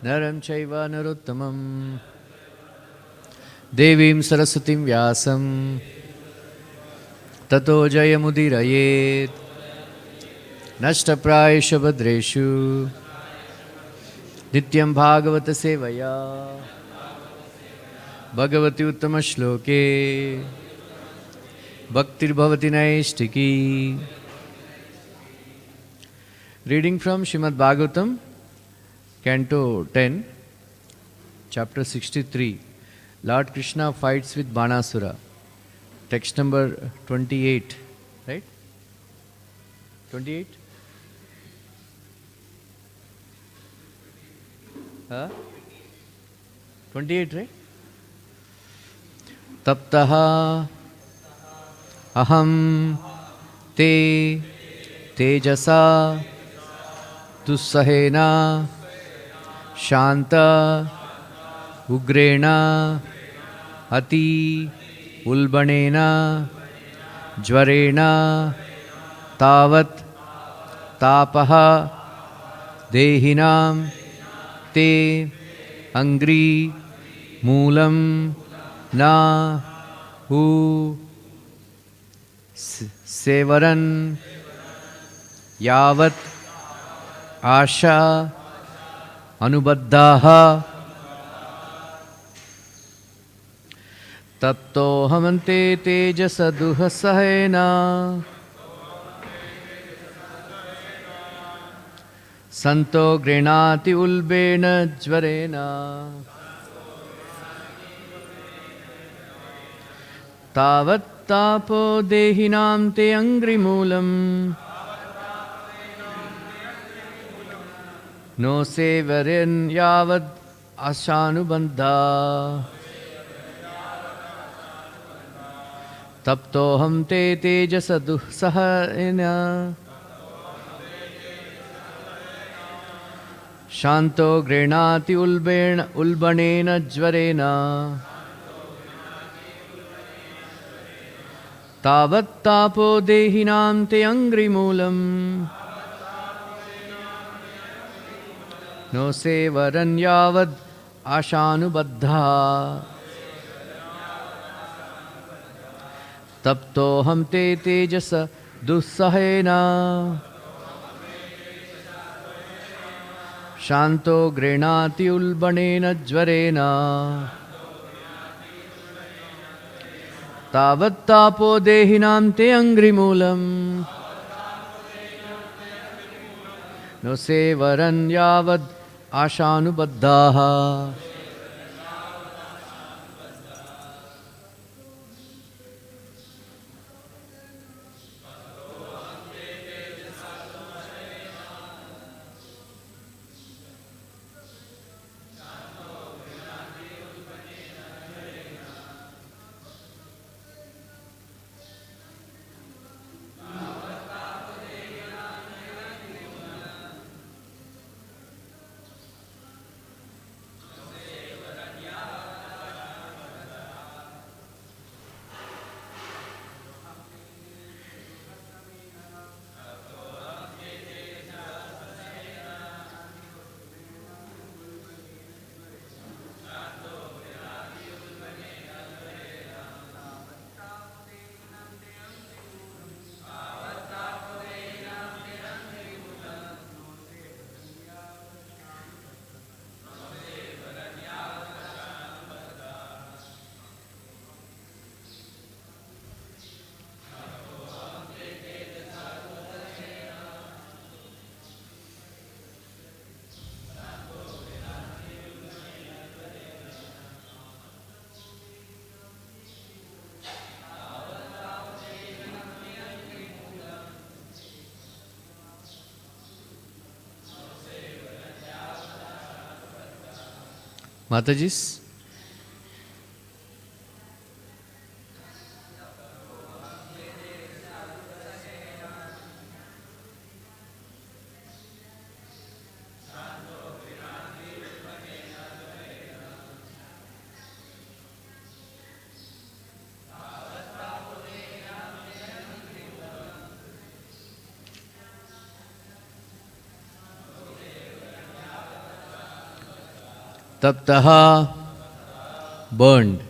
Naram chaiva narottamam Devim Saraswatim Vyasam Tato Jayamudirayet Nashtaprayesha Bhadreshu Nityam Bhagavata Sevaya Bhagavati Uttama Shloke Bhaktir Bhavati Naistiki. Reading from Srimad Bhagavatam, Canto 10, Chapter 63. Lord Krishna fights with Banasura. Text number 28, right? 28? Huh? 28, right? Taptaha aham te tejasa dussahena shanta ugrena ati ulbanena jvarena tavat tapaha dehinam te angri moolam na hu sevaran yavat asha anubaddhaha tapto hamante tejasa duhasahena santo grenati ulbena jvarena tavat tapo dehinam te angrimulam no sevarin yavad ashanubandha taptoham te tejasa duhsahena shanto grenati ulbanena jvarena tavat tapo dehinam te angrimulam no sevaran yavad ashanubandha taptoham te tejasa dussahena shanto grenati ulbanena jvarena tavat tapo dehinam te angrimulam no sevaran yavad ashanubandha. Matajis. Taptaha, burned.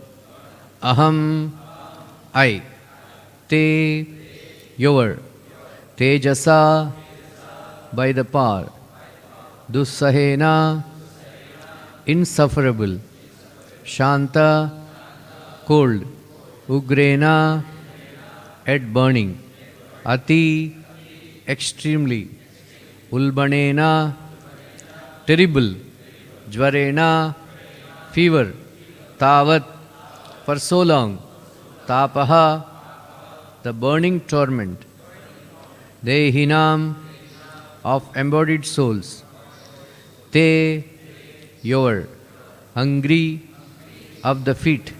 Aham, I. Te, your. Tejasa, by the power. Dussahena, insufferable. Shanta, cold. Ugrena, at burning. Ati, extremely. Ulbanena, terrible. Jvarena, fever. Tavat, for so long. Tapaha, the burning torment. Dehinam, of embodied souls. Te, your. Hungry, of the feet.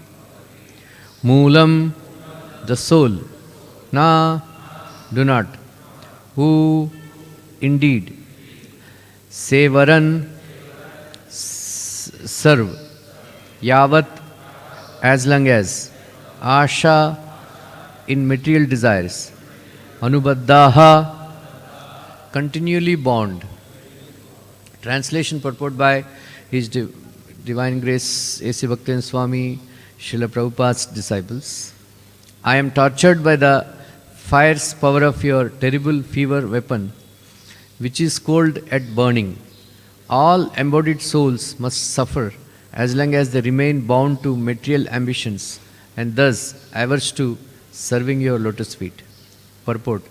Moolam, the soul. Na, do not. Who, indeed. Sevaran, serve. Yavat, as long as. Asha, in material desires. Anubaddhaha, continually bound. Translation purport by His Divine Grace A.C. Bhaktivinoda Swami, Srila Prabhupada's disciples. I am tortured by the fire's power of your terrible fever weapon, which is cold at burning. All embodied souls must suffer as long as they remain bound to material ambitions and thus averse to serving your lotus feet. Purport.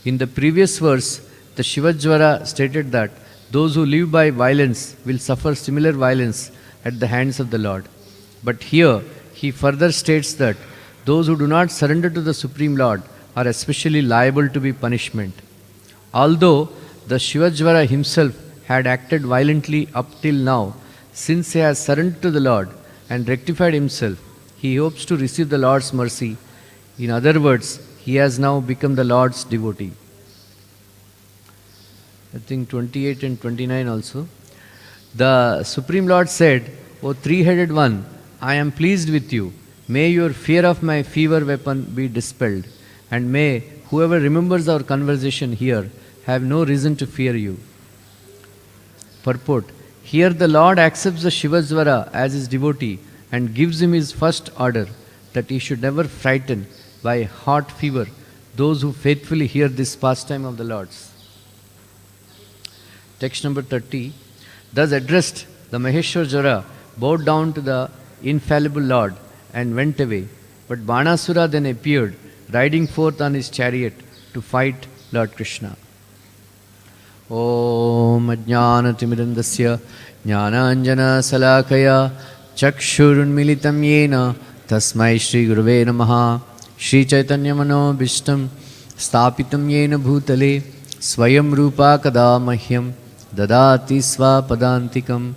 In the previous verse, the Shivajvara stated that those who live by violence will suffer similar violence at the hands of the Lord. But here, he further states that those who do not surrender to the Supreme Lord are especially liable to be punishment. Although the Shivajvara himself had acted violently up till now, since he has surrendered to the Lord and rectified himself, he hopes to receive the Lord's mercy. In other words, he has now become the Lord's devotee. I think 28 and 29 also. The Supreme Lord said, O three-headed one, I am pleased with you. May your fear of my fever weapon be dispelled, and may whoever remembers our conversation here have no reason to fear you. Purport. Here the Lord accepts the Shivajvara as his devotee and gives him his first order that he should never frighten by hot fever those who faithfully hear this pastime of the Lord's. Text number 30. Thus addressed, the Maheshwarjara bowed down to the infallible Lord and went away. But Banasura then appeared, riding forth on his chariot to fight Lord Krishna. Om Ajnanatimidandasya Jnananjana Salakaya Chakshurunmilitam Yena Tasmai Shri Guruve Namaha Shri Chaitanya Mano Bhishtam Stapitam Yena Bhutale Swayam Rupa Kada Mahyam Dadati Swapadantikam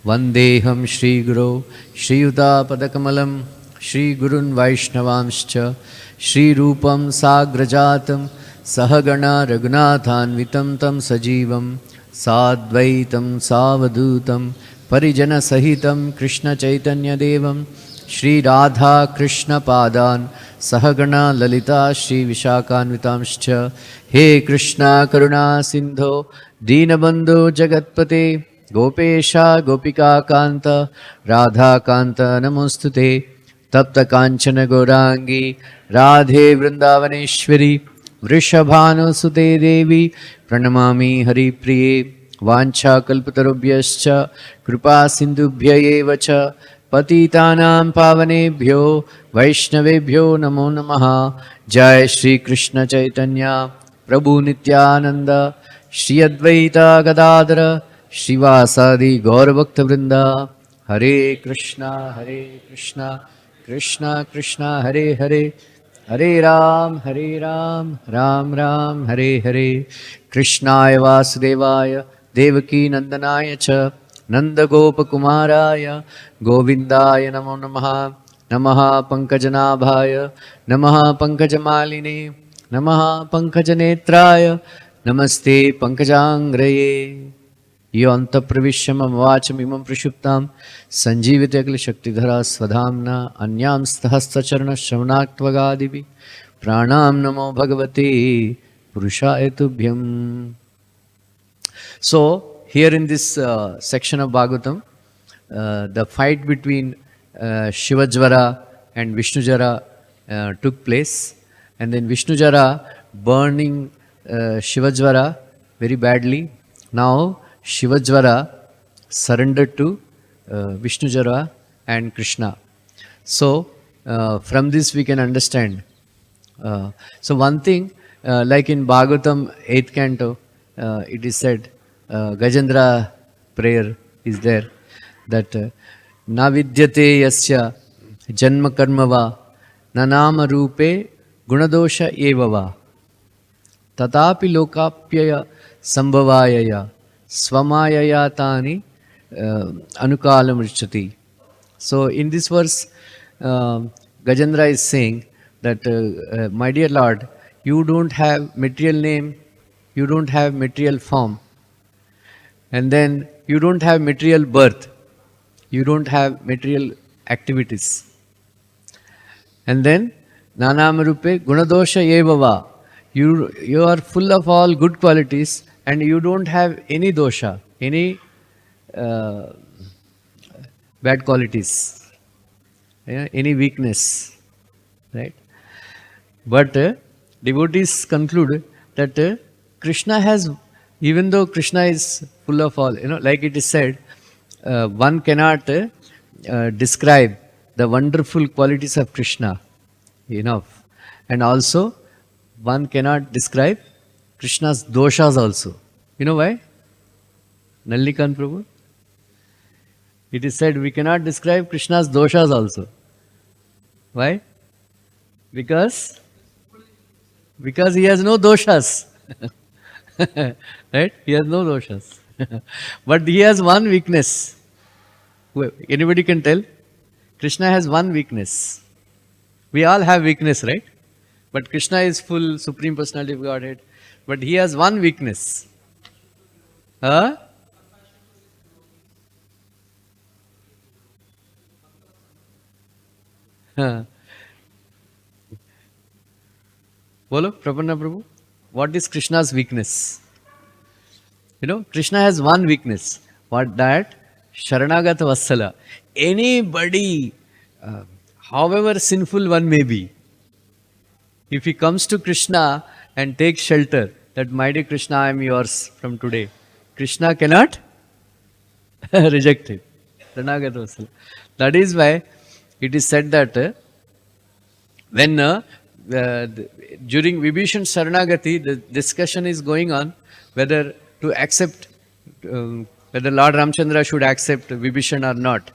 Vandeham Shri Guru Shri Yuta Padakamalam Shri Gurun Vaishnavamscha Shri Rupam Sagrajatam Sahagana Raghunathanvitam Tam Sajivam Sadvaitam Savadutam Parijana Sahitam Krishna Chaitanya Devam Shri Radha Krishna Padan Sahagana Lalita Shri Vishakhanvitamscha He Krishna Karuna Sindho Dinabandhu Jagatpate Gopesha Gopika Kanta Radha Kanta Namostute Tapta Kanchana Gorangi Radhe Vrindavaneshwari Vrishabhanu Sute Devi Pranamami Hari Priye Vancha Kalpatarubhyascha Kripa Sindhubhya Evacha Patitanam Pavanebhyo Vaishnavebhyo Namo Namaha Jai Shri Krishna Chaitanya Prabhu Nityananda Shri Advaita Gadadara Shivasadi Gauravakta Vrinda Hare Krishna Krishna Krishna Hare Hare Hare Ram Ram Ram Hare Hare Krishnaya Vasudevaya Devaki Nandanaya Cha Nanda Gopa Kumaraya Govindaya Namo Namaha Namaha Pankajanabhaya Namaha Pankajamaline Namaha Pankajanetraya Namaste Pankajangraye Yanta Pravisham Vacham Imam Prishuptam Sanjivita Akla Shakti-dhara Svadhamna Anyam Stahasta Charana Shravanatvagadivi Pranam Namo Bhagavate Purushaya Tubhyam. So, here in this section of Bhagavatam, the fight between Shivajvara and Vishnujara took place, and then Vishnujara burning Shivajvara very badly. Now Shivajvara surrendered to Vishnujara and Krishna. So from this we can understand. So one thing, like in Bhagavatam 8th canto, it is said, Gajendra prayer is there, that na vidyate yasya janma karma va nanama rupe gunadosha evava tatapi lokapyaya sambhavayaya swamayaya tani anukalam richati. So in this verse, Gajendra is saying that, my dear Lord, you don't have material name, you don't have material form, and then you don't have material birth, you don't have material activities. And then, Nanamarupe Gunadosha Evava, you are full of all good qualities and you don't have any dosha, any bad qualities, any weakness, right? But devotees conclude that Krishna has, even though Krishna is full of all, like it is said, one cannot describe the wonderful qualities of Krishna enough. And also, one cannot describe Krishna's doshas also. You know why? Nallikan Prabhu? It is said we cannot describe Krishna's doshas also. Why? Because he has no doshas. Right? He has no doshas. But he has one weakness. Anybody can tell? Krishna has one weakness. We all have weakness, right? But Krishna is full Supreme Personality of Godhead. But he has one weakness. Huh? Bolo, Prapanna Prabhu, what is Krishna's weakness? Krishna has one weakness. What that? Sharanagata Vassala. Anybody, however sinful one may be, if he comes to Krishna and takes shelter, that my dear Krishna, I am yours from today, Krishna cannot reject it. Sharanagata Vassala. That is why it is said that when during Vibhishan Saranagati, the discussion is going on whether to accept, whether Lord Ramchandra should accept Vibhishan or not.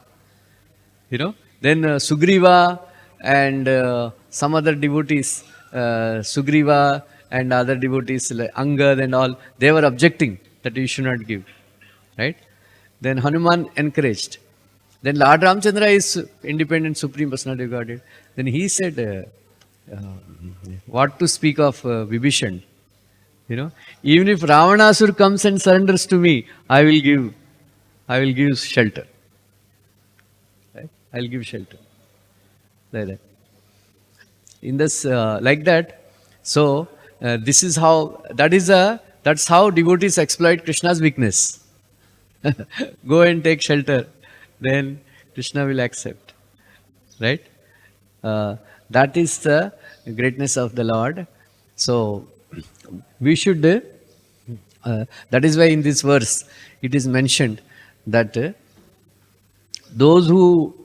Then Sugriva and some other devotees, Sugriva and other devotees like Angad and all, they were objecting that you should not give. Right? Then Hanuman encouraged. Then Lord Ramchandra is independent Supreme Personality of Godhead. Then he said, what to speak of Vibhishan? Even if Ravanasur comes and surrenders to me, I will give shelter. Right? I will give shelter. Like that. In this, like that. So this is how. That's how devotees exploit Krishna's weakness. Go and take shelter, then Krishna will accept. Right? That is the greatness of the Lord. So we should, that is why in this verse it is mentioned that those who,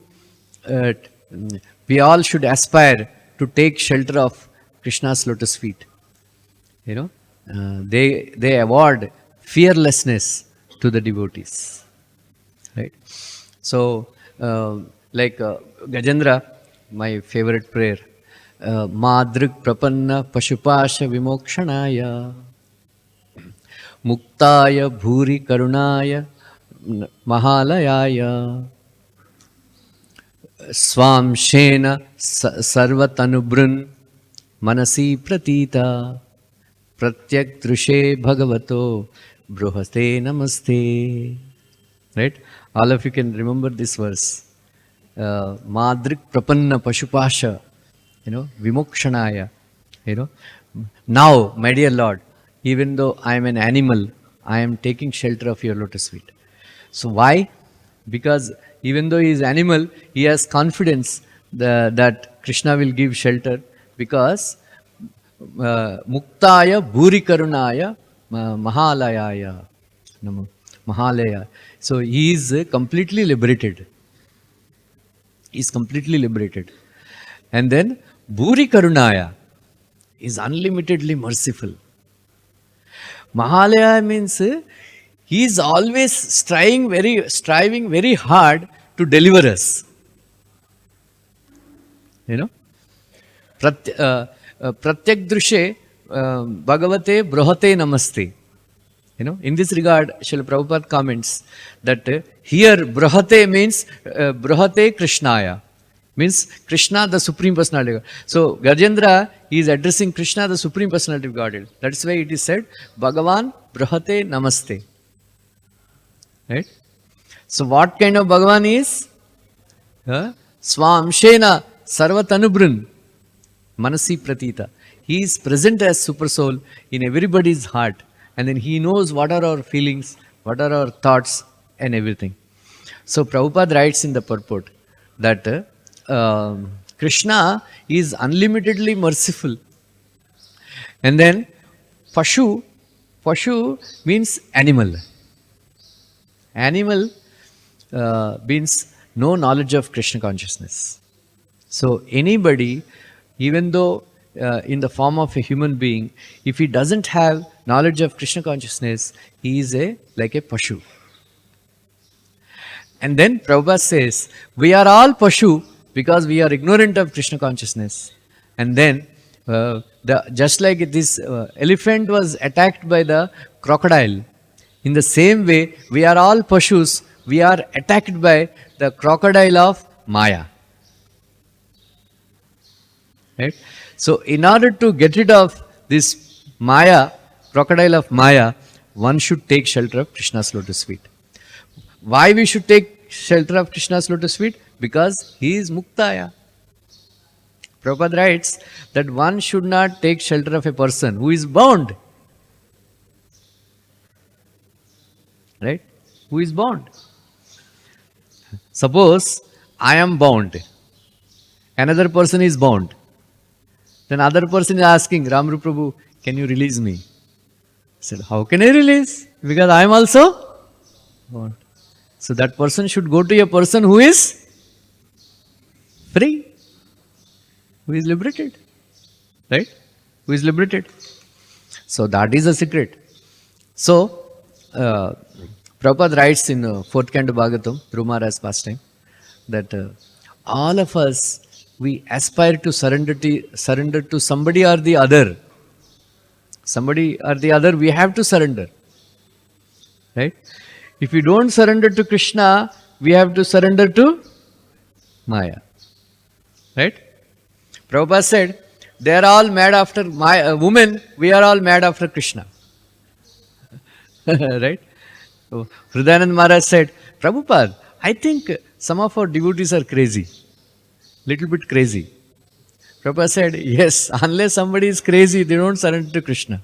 we all should aspire to take shelter of Krishna's lotus feet. They award fearlessness to the devotees. Right? So, like Gajendra, my favorite prayer, Madrik Prapanna Pashupasha Vimokshanaya Muktaya Bhuri Karunaya Mahalayaya Swam Shena Sarvatanubrun Manasi Pratita Pratyak Drushe Bhagavato Bruhate Namaste. Right? All of you can remember this verse. Madrik Prapanna Pashupasha, Vimokshanaya. Now, my dear Lord, even though I am an animal, I am taking shelter of your lotus feet. So why? Because Even though he is animal, he has confidence that Krishna will give shelter, because Muktaya Bhuri Karunaya Mahalayaya. Mahalaya. So he is completely liberated. He is completely liberated. And then Bhuri Karunaya is unlimitedly merciful. Mahalaya means he is always striving very hard to deliver us. You know, Pratyak Drushe Bhagavate Brahate Namaste. You know, in this regard, Srila Prabhupada comments that here Brahate means Brahate Krishnaya, means Krishna, the Supreme Personality of God. So Gajendra is addressing Krishna, the Supreme Personality of Godhead. That's why it is said Bhagavan Brahate Namaste. Right? So what kind of Bhagavan is? Swamshena Sarvatanubhrun Manasi Pratita. He is present as Super Soul in everybody's heart. And then he knows what are our feelings, what are our thoughts, and everything. So Prabhupada writes in the purport that Krishna is unlimitedly merciful. And then Pashu means animal. Animal means no knowledge of Krishna consciousness. So anybody, even though in the form of a human being, if he doesn't have knowledge of Krishna consciousness, he is like a Pashu. And then Prabhupada says, we are all Pashu because we are ignorant of Krishna consciousness. And then, just like this elephant was attacked by the crocodile, in the same way, we are all Pashus, we are attacked by the crocodile of Maya. Right? So, in order to get rid of this Maya, crocodile of Maya, one should take shelter of Krishna's lotus feet. Why we should take shelter of Krishna's lotus feet? Because he is Muktaya. Prabhupada writes that one should not take shelter of a person who is bound. Right? Who is bound? Suppose I am bound. Another person is bound. Then other person is asking, Ramrupa Prabhu, can you release me? I said, how can I release? Because I am also bound. So that person should go to a person who is free, who is liberated. Right? Who is liberated. So that is the secret. So, Prabhupada writes in 4th Canto Bhagavatam, Dhruva Maharaj's pastime, that all of us, we aspire to surrender to somebody or the other. Somebody or the other, we have to surrender. Right? If we don't surrender to Krishna, we have to surrender to Maya. Right? Prabhupada said, they are all mad after women, we are all mad after Krishna. Right? So, Hridayanand Maharaj said, Prabhupada, I think some of our devotees are crazy. Little bit crazy. Prabhupada said, yes, unless somebody is crazy, they don't surrender to Krishna.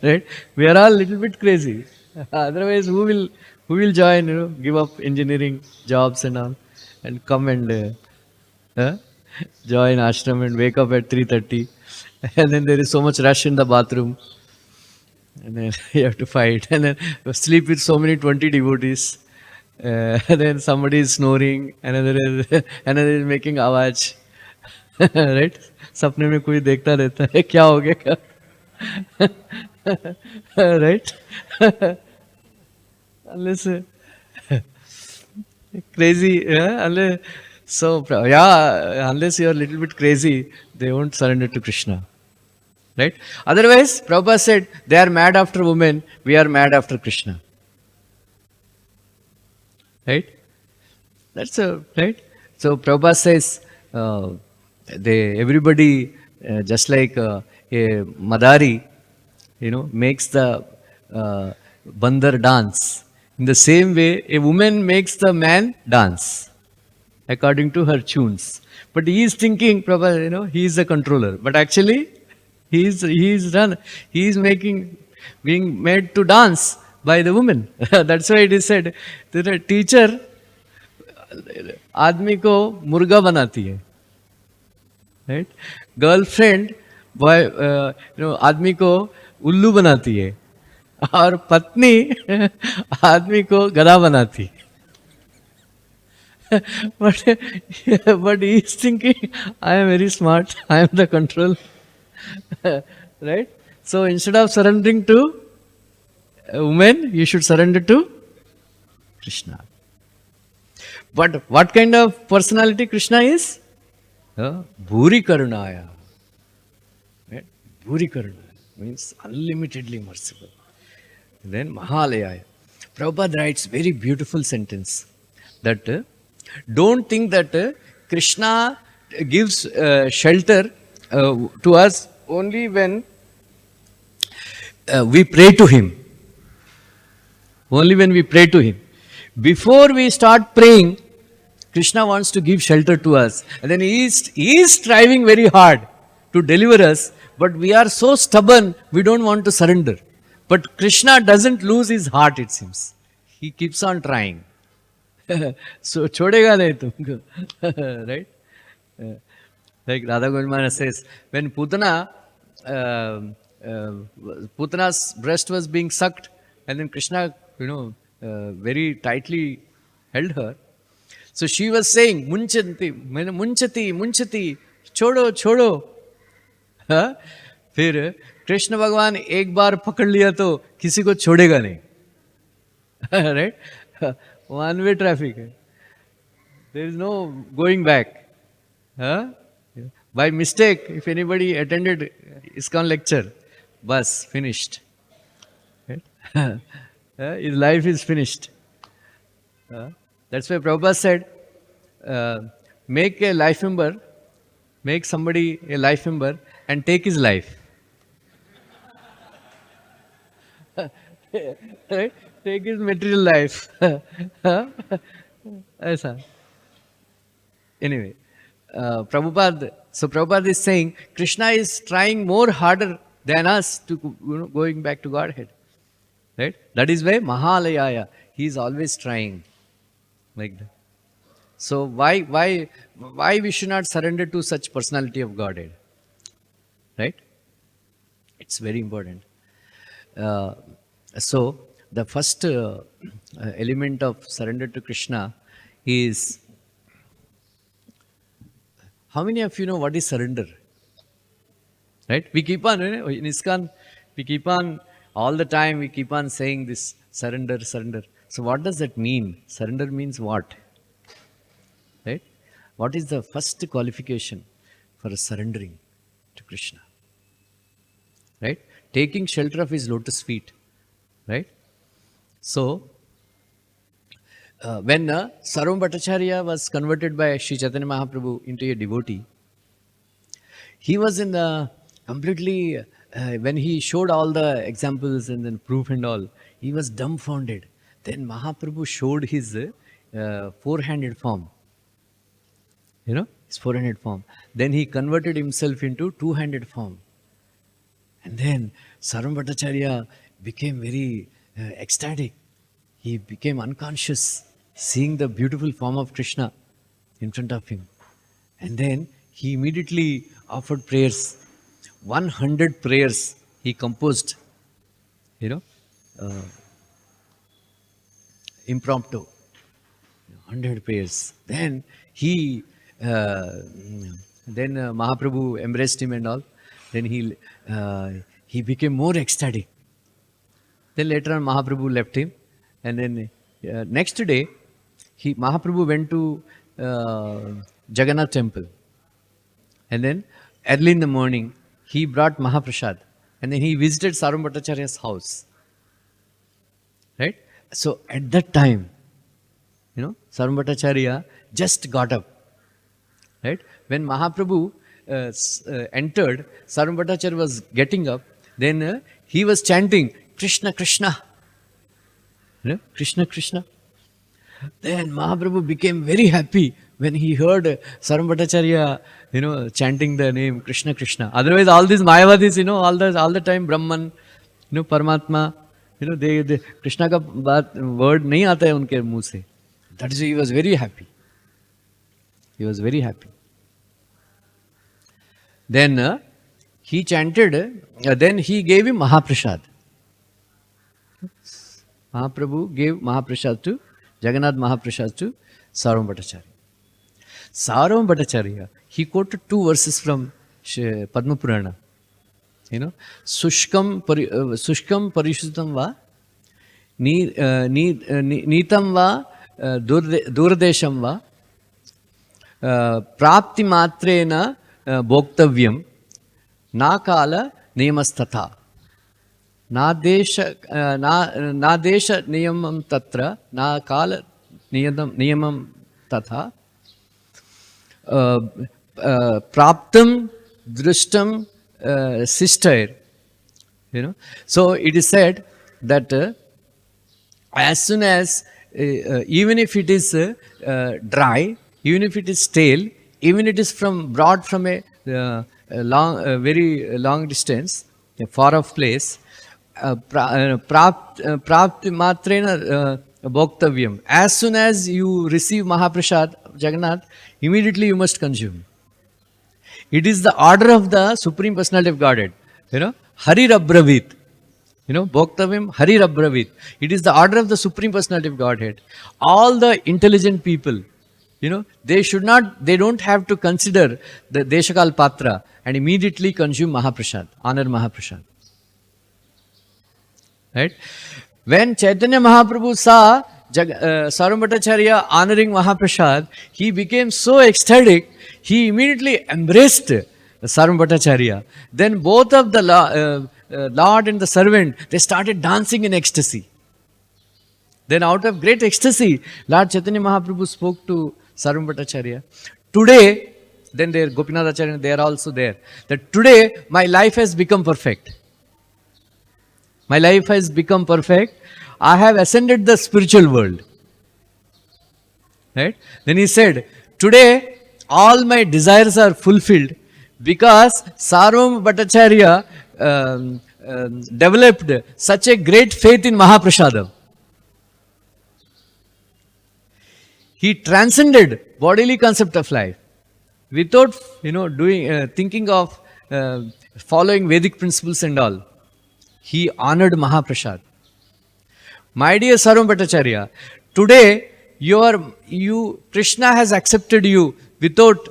Right? We are all little bit crazy. Otherwise, who will join, give up engineering jobs and all, and come and join ashram and wake up at 3:30, and then there is so much rush in the bathroom, and then you have to fight, and then sleep with so many 20 devotees. And then somebody is snoring, another is making आवाज. Right? सपने में कोई देखता रहता है, क्या हो गया? Right? Unless crazy, unless unless you are a little bit crazy, they won't surrender to Krishna. Right? Otherwise, Prabhupada said, they are mad after women, we are mad after Krishna. Right? That's right. So Prabhupada says, everybody, just like a Madari, makes the bandar dance. In the same way, a woman makes the man dance according to her tunes. But he is thinking, Prabhupada, he is the controller. But actually, he is being made to dance by the woman. That's why it is said that a teacher आदमी को मुर्गा बनाती है, right? Girlfriend boy आदमी को उल्लू बनाती है, और पत्नी आदमी को गधा बनाती है. but he is thinking, I am very smart, I am the control. Right? So instead of surrendering to a woman, you should surrender to Krishna. But what kind of personality Krishna is? Bhuri Karunaya. Right? Bhuri Karunaya means unlimitedly merciful. Then Mahalayaya. Prabhupada writes very beautiful sentence that don't think that Krishna gives shelter to us only when we pray to him. Only when we pray to him. Before we start praying, Krishna wants to give shelter to us. And then he is striving very hard to deliver us, but we are so stubborn, we don't want to surrender. But Krishna doesn't lose his heart, it seems. He keeps on trying. So, chodega nahi tumko. Right? Like Radha Goswami says, when Putana's breast was being sucked, and then Krishna, very tightly held her. So she was saying, Munchati, Munchati, छोड़ो छोड़ो. फिर कृष्ण भगवान एक बार पकड़ लिया तो किसी को छोड़ेगा नहीं. Right? One way traffic. There is no going back. By mistake, if anybody attended ISKCON lecture, bas, finished. Right? His life is finished. That's why Prabhupada said, make somebody a life member and take his life. Right? Take his material life. Anyway, Prabhupada is saying, Krishna is trying more harder than us to going back to Godhead. Right? That is why Mahalayaya, he is always trying. Like that. So why we should not surrender to such personality of Godhead? Right? It's very important. So the first element of surrender to Krishna is, how many of you know what is surrender? Right? We keep on, in ISKCON, we keep on all the time, we keep on saying this, surrender, surrender. So what does that mean? Surrender means what? Right? What is the first qualification for surrendering to Krishna? Right? Taking shelter of his lotus feet. Right? So, when Sarvam Bhattacharya was converted by Sri Chaitanya Mahaprabhu into a devotee, he was in the completely, when he showed all the examples and then proof and all, he was dumbfounded. Then Mahaprabhu showed his four-handed form. His four-handed form. Then he converted himself into two-handed form. And then Sarvam Bhattacharya became very ecstatic. He became unconscious, seeing the beautiful form of Krishna in front of him. And then he immediately offered prayers. 100 prayers he composed, impromptu. 100 prayers. Then Mahaprabhu embraced him and all. Then he became more ecstatic. Then later on Mahaprabhu left him. And then next day, Mahaprabhu went to Jagannath temple. And then early in the morning, he brought Mahaprasad. And then he visited Sarvam Bhattacharya's house. Right? So at that time, Sarvam Bhattacharya just got up. Right? When Mahaprabhu entered, Sarvam Bhattacharya was getting up. Then he was chanting, Krishna, Krishna. Krishna, Krishna. Then Mahaprabhu became very happy when he heard Sarvam Bhattacharya, chanting the name Krishna, Krishna. Otherwise, all these Mayavadis, all the time Brahman, Paramatma, they Krishna ka word nahi aata hai unke muh se. That is why he was very happy. He was very happy. Then he chanted, then he gave him Mahaprasad. Mahaprabhu gave Mahaprasad to, Jagannath Mahaprasad to Sarvam Bhattacharya. Sarvam Bhattacharya, he quoted two verses from Padma Purana. Sushkam Parishudam va, Nitam va, Durdesham va, Prapti Matrena Bhoktavyam, Na Kala Niyamastatha. Na desha niyamam tatra, na kala niyamam tatha, praptam drishtam sister. So it is said that as soon as, even if it is dry, even if it is stale, even it is brought from a very long distance, a far off place, prapti matrena bhoktavyam. As soon as you receive Mahaprasad, Jagannath, immediately you must consume. It is the order of the Supreme Personality of Godhead. Hare Rabravit. Bhoktavyam Hare Rabravit. It is the order of the Supreme Personality of Godhead. All the intelligent people, they don't have to consider the Deshakal Patra and immediately consume Mahaprasad, honor Mahaprasad. Right? When Chaitanya Mahaprabhu saw Sarvam Bhattacharya honoring Mahaprasad, he became so ecstatic, he immediately embraced Sarvam Bhattacharya. Then both of the Lord and the servant, they started dancing in ecstasy. Then out of great ecstasy, Lord Chaitanya Mahaprabhu spoke to Sarvam Bhattacharya. Today, then there Gopinath Acharya, they are also there. That today my life has become perfect. My life has become perfect. I have ascended the spiritual world. Right? Then he said, today all my desires are fulfilled because Sarvam Bhattacharya developed such a great faith in Mahaprasadam. He transcended bodily concept of life without thinking of following Vedic principles and all. He honored Mahaprasad. My dear Sarvam Bhattacharya, today Krishna has accepted you without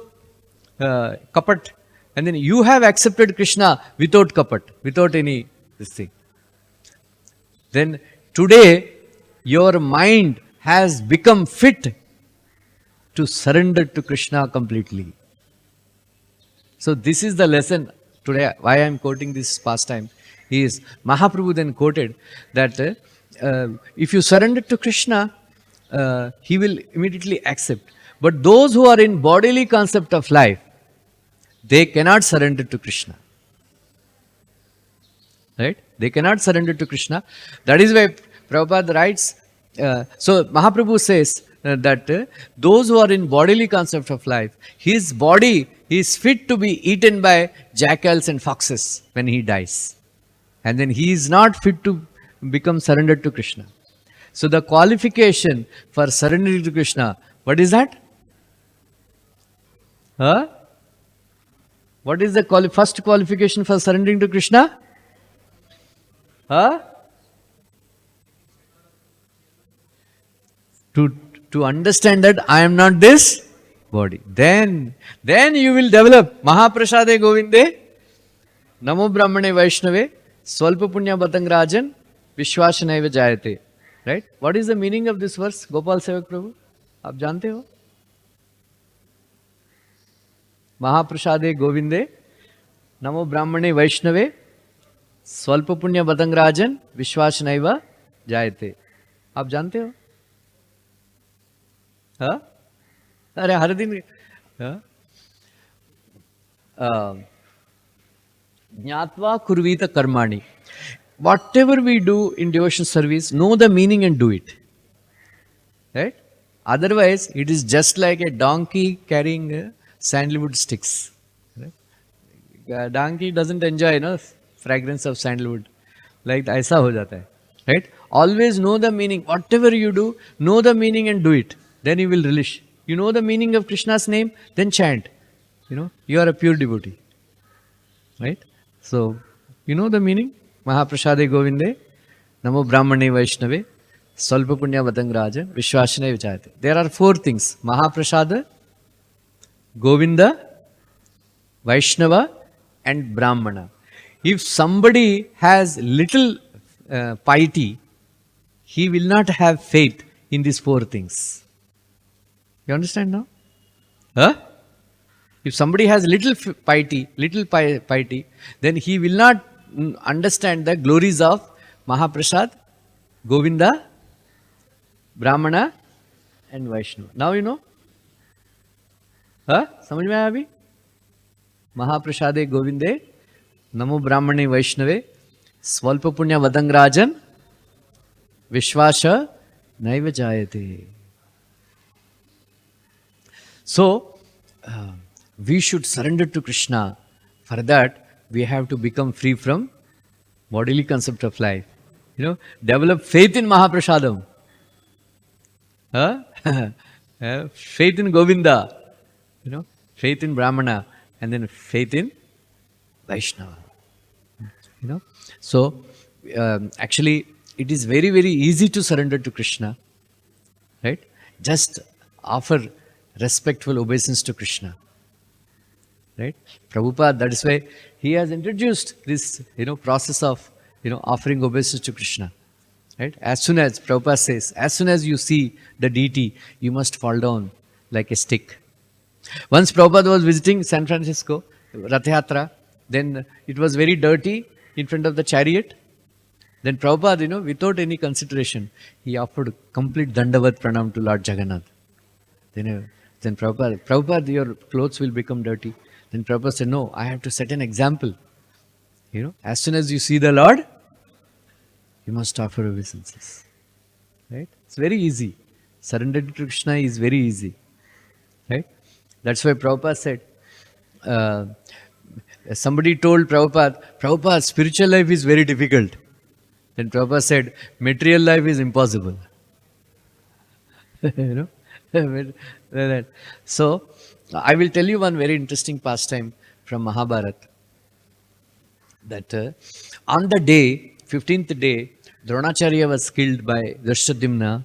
kapat, and then you have accepted Krishna without kapat, without any this thing. Then today your mind has become fit to surrender to Krishna completely. So this is the lesson today, why I am quoting this pastime. Is Mahaprabhu then quoted that if you surrender to Krishna, he will immediately accept. But those who are in bodily concept of life, they cannot surrender to Krishna. Right? They cannot surrender to Krishna. That is why Prabhupada writes, so Mahaprabhu says that those who are in bodily concept of life, his body is fit to be eaten by jackals and foxes when he dies. And then he is not fit to become surrendered to Krishna. So the qualification for surrendering to Krishna, what is that? What is the first qualification for surrendering to Krishna? To understand that I am not this body. Then you will develop Mahaprasade Govinde, Namo Brahmane Vaishnave, Swalpa Punya Batangrajan, Vishwasanaiva Jayate. Right? What is the meaning of this verse, Gopal Sevak Prabhu? आप जानते हो? महाप्रसादे गोविंदे, नमो ब्राह्मणे वैष्णवे, स्वल्प पुण्य बतंगराजन, विश्वास नैव जायते. आप जानते हो? हाँ? अरे हर दिन ज्ञात्वा कुर्वीत कर्माणि. Whatever we do in devotion service, know the meaning and do it. Right? Otherwise, it is just like a donkey carrying sandalwood sticks. Right? A donkey doesn't enjoy fragrance of sandalwood. Like ऐसा हो जाता है. Right? Always know the meaning. Whatever you do, know the meaning and do it. Then you will relish. You know the meaning of Krishna's name? Then chant. You are a pure devotee. Right? So, you know the meaning? Mahaprasade Govinde, Namo Brahmane Vaishnave, Salpa Punya Vatangraja, Vishwashane Vichayate. There are 4 things. Mahaprasada, Govinda, Vaishnava and Brahmana. If somebody has little piety, he will not have faith in these 4 things. You understand now? Huh? If somebody has little piety, then he will not understand the glories of Mahaprasad, Govinda, Brahmana and Vaishnava. Now you know? Huh? समझ में आया अभी? महाप्रसादे गोविंदे नमो ब्राह्मणे वैष्णवे स्वल्प पुण्य वदंगराजन विश्वास नैव जायते. So, we should surrender to Krishna. For that, we have to become free from bodily concept of life. Develop faith in Mahaprasadam. Faith in Govinda. Faith in Brahmana. And then faith in Vaishnava. So, actually, it is very, very easy to surrender to Krishna. Right? Just offer respectful obeisance to Krishna. Right? Prabhupada, that is why he has introduced this, process of, offering obeisance to Krishna. Right? As soon as, Prabhupada says, as soon as you see the deity, you must fall down like a stick. Once Prabhupada was visiting San Francisco, Rath Yatra, then it was very dirty in front of the chariot. Then Prabhupada, without any consideration, he offered complete Dandavat Pranam to Lord Jagannath. Then Prabhupada, your clothes will become dirty. Then Prabhupada said, no, I have to set an example. As soon as you see the Lord, you must offer obeisances. Right? It's very easy. Surrender to Krishna is very easy. Right? That's why Prabhupada said, somebody told Prabhupada, spiritual life is very difficult. Then Prabhupada said, material life is impossible. So, I will tell you one very interesting pastime from Mahabharata. That on the day, 15th day, Dronacharya was killed by Drashtadyumna.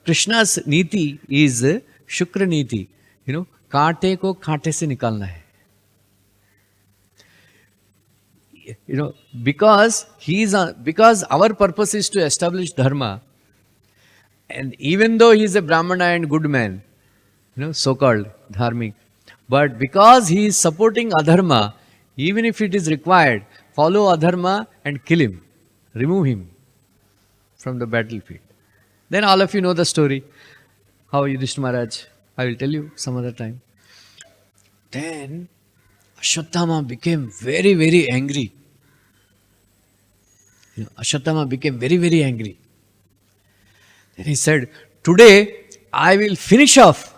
Krishna's niti is Shukra niti. Kaate ko kaate se nikalna hai. Because our purpose is to establish dharma. And even though he is a Brahmana and good man, so-called dharmic, but because he is supporting adharma, even if it is required, follow adharma and kill him, remove him from the battlefield. Then all of you know the story, how Yudhishthira Maharaj, I will tell you some other time. Then Ashwatthama became very, very angry. Ashwatthama became very, very angry. Then he said, today I will finish off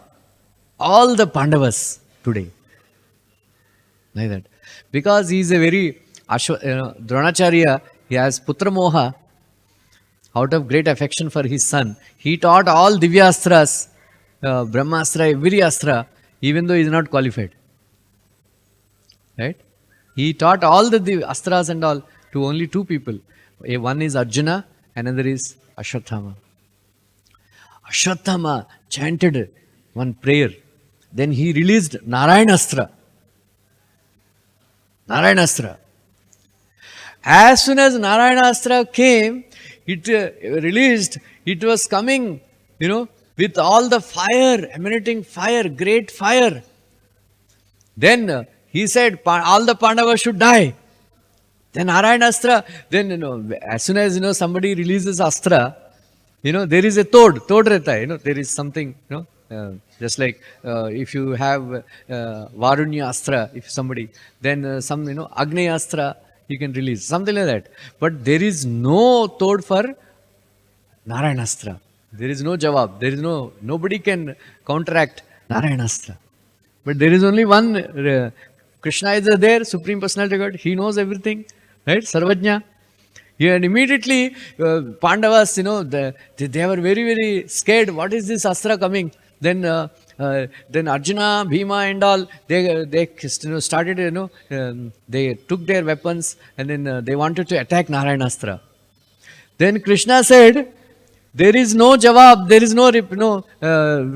all the Pandavas today. Like that. Because he is a very, Dronacharya, he has Putra Moha, out of great affection for his son. He taught all Divyastras, Brahmastra, every Astra, even though he is not qualified. Right? He taught all the Astras and all to only 2 people. One is Arjuna, another is Ashwatthama. Ashwatthama chanted one prayer. Then he released Narayanastra. Narayanastra. As soon as Narayanastra came, it released, it was coming, with all the fire, emanating fire, great fire. Then he said, all the Pandavas should die. Then Narayanastra, then, as soon as, somebody releases Astra, there is a Tod rehta hai, there is something, just like if you have Varunya Astra, if somebody, then some, Agneya Astra, you can release, something like that. But there is no Tod for Narayanastra. There is no Jawab. There is nobody can counteract Narayanastra. But there is only one, Krishna is there, Supreme Personality of God, he knows everything, right? Sarvajna. And immediately, Pandavas, they were very, very scared. What is this Astra coming? Then Arjuna, Bhima, and all they started, they took their weapons, and then they wanted to attack Narayanastra. Then Krishna said, there is no jawab, there is no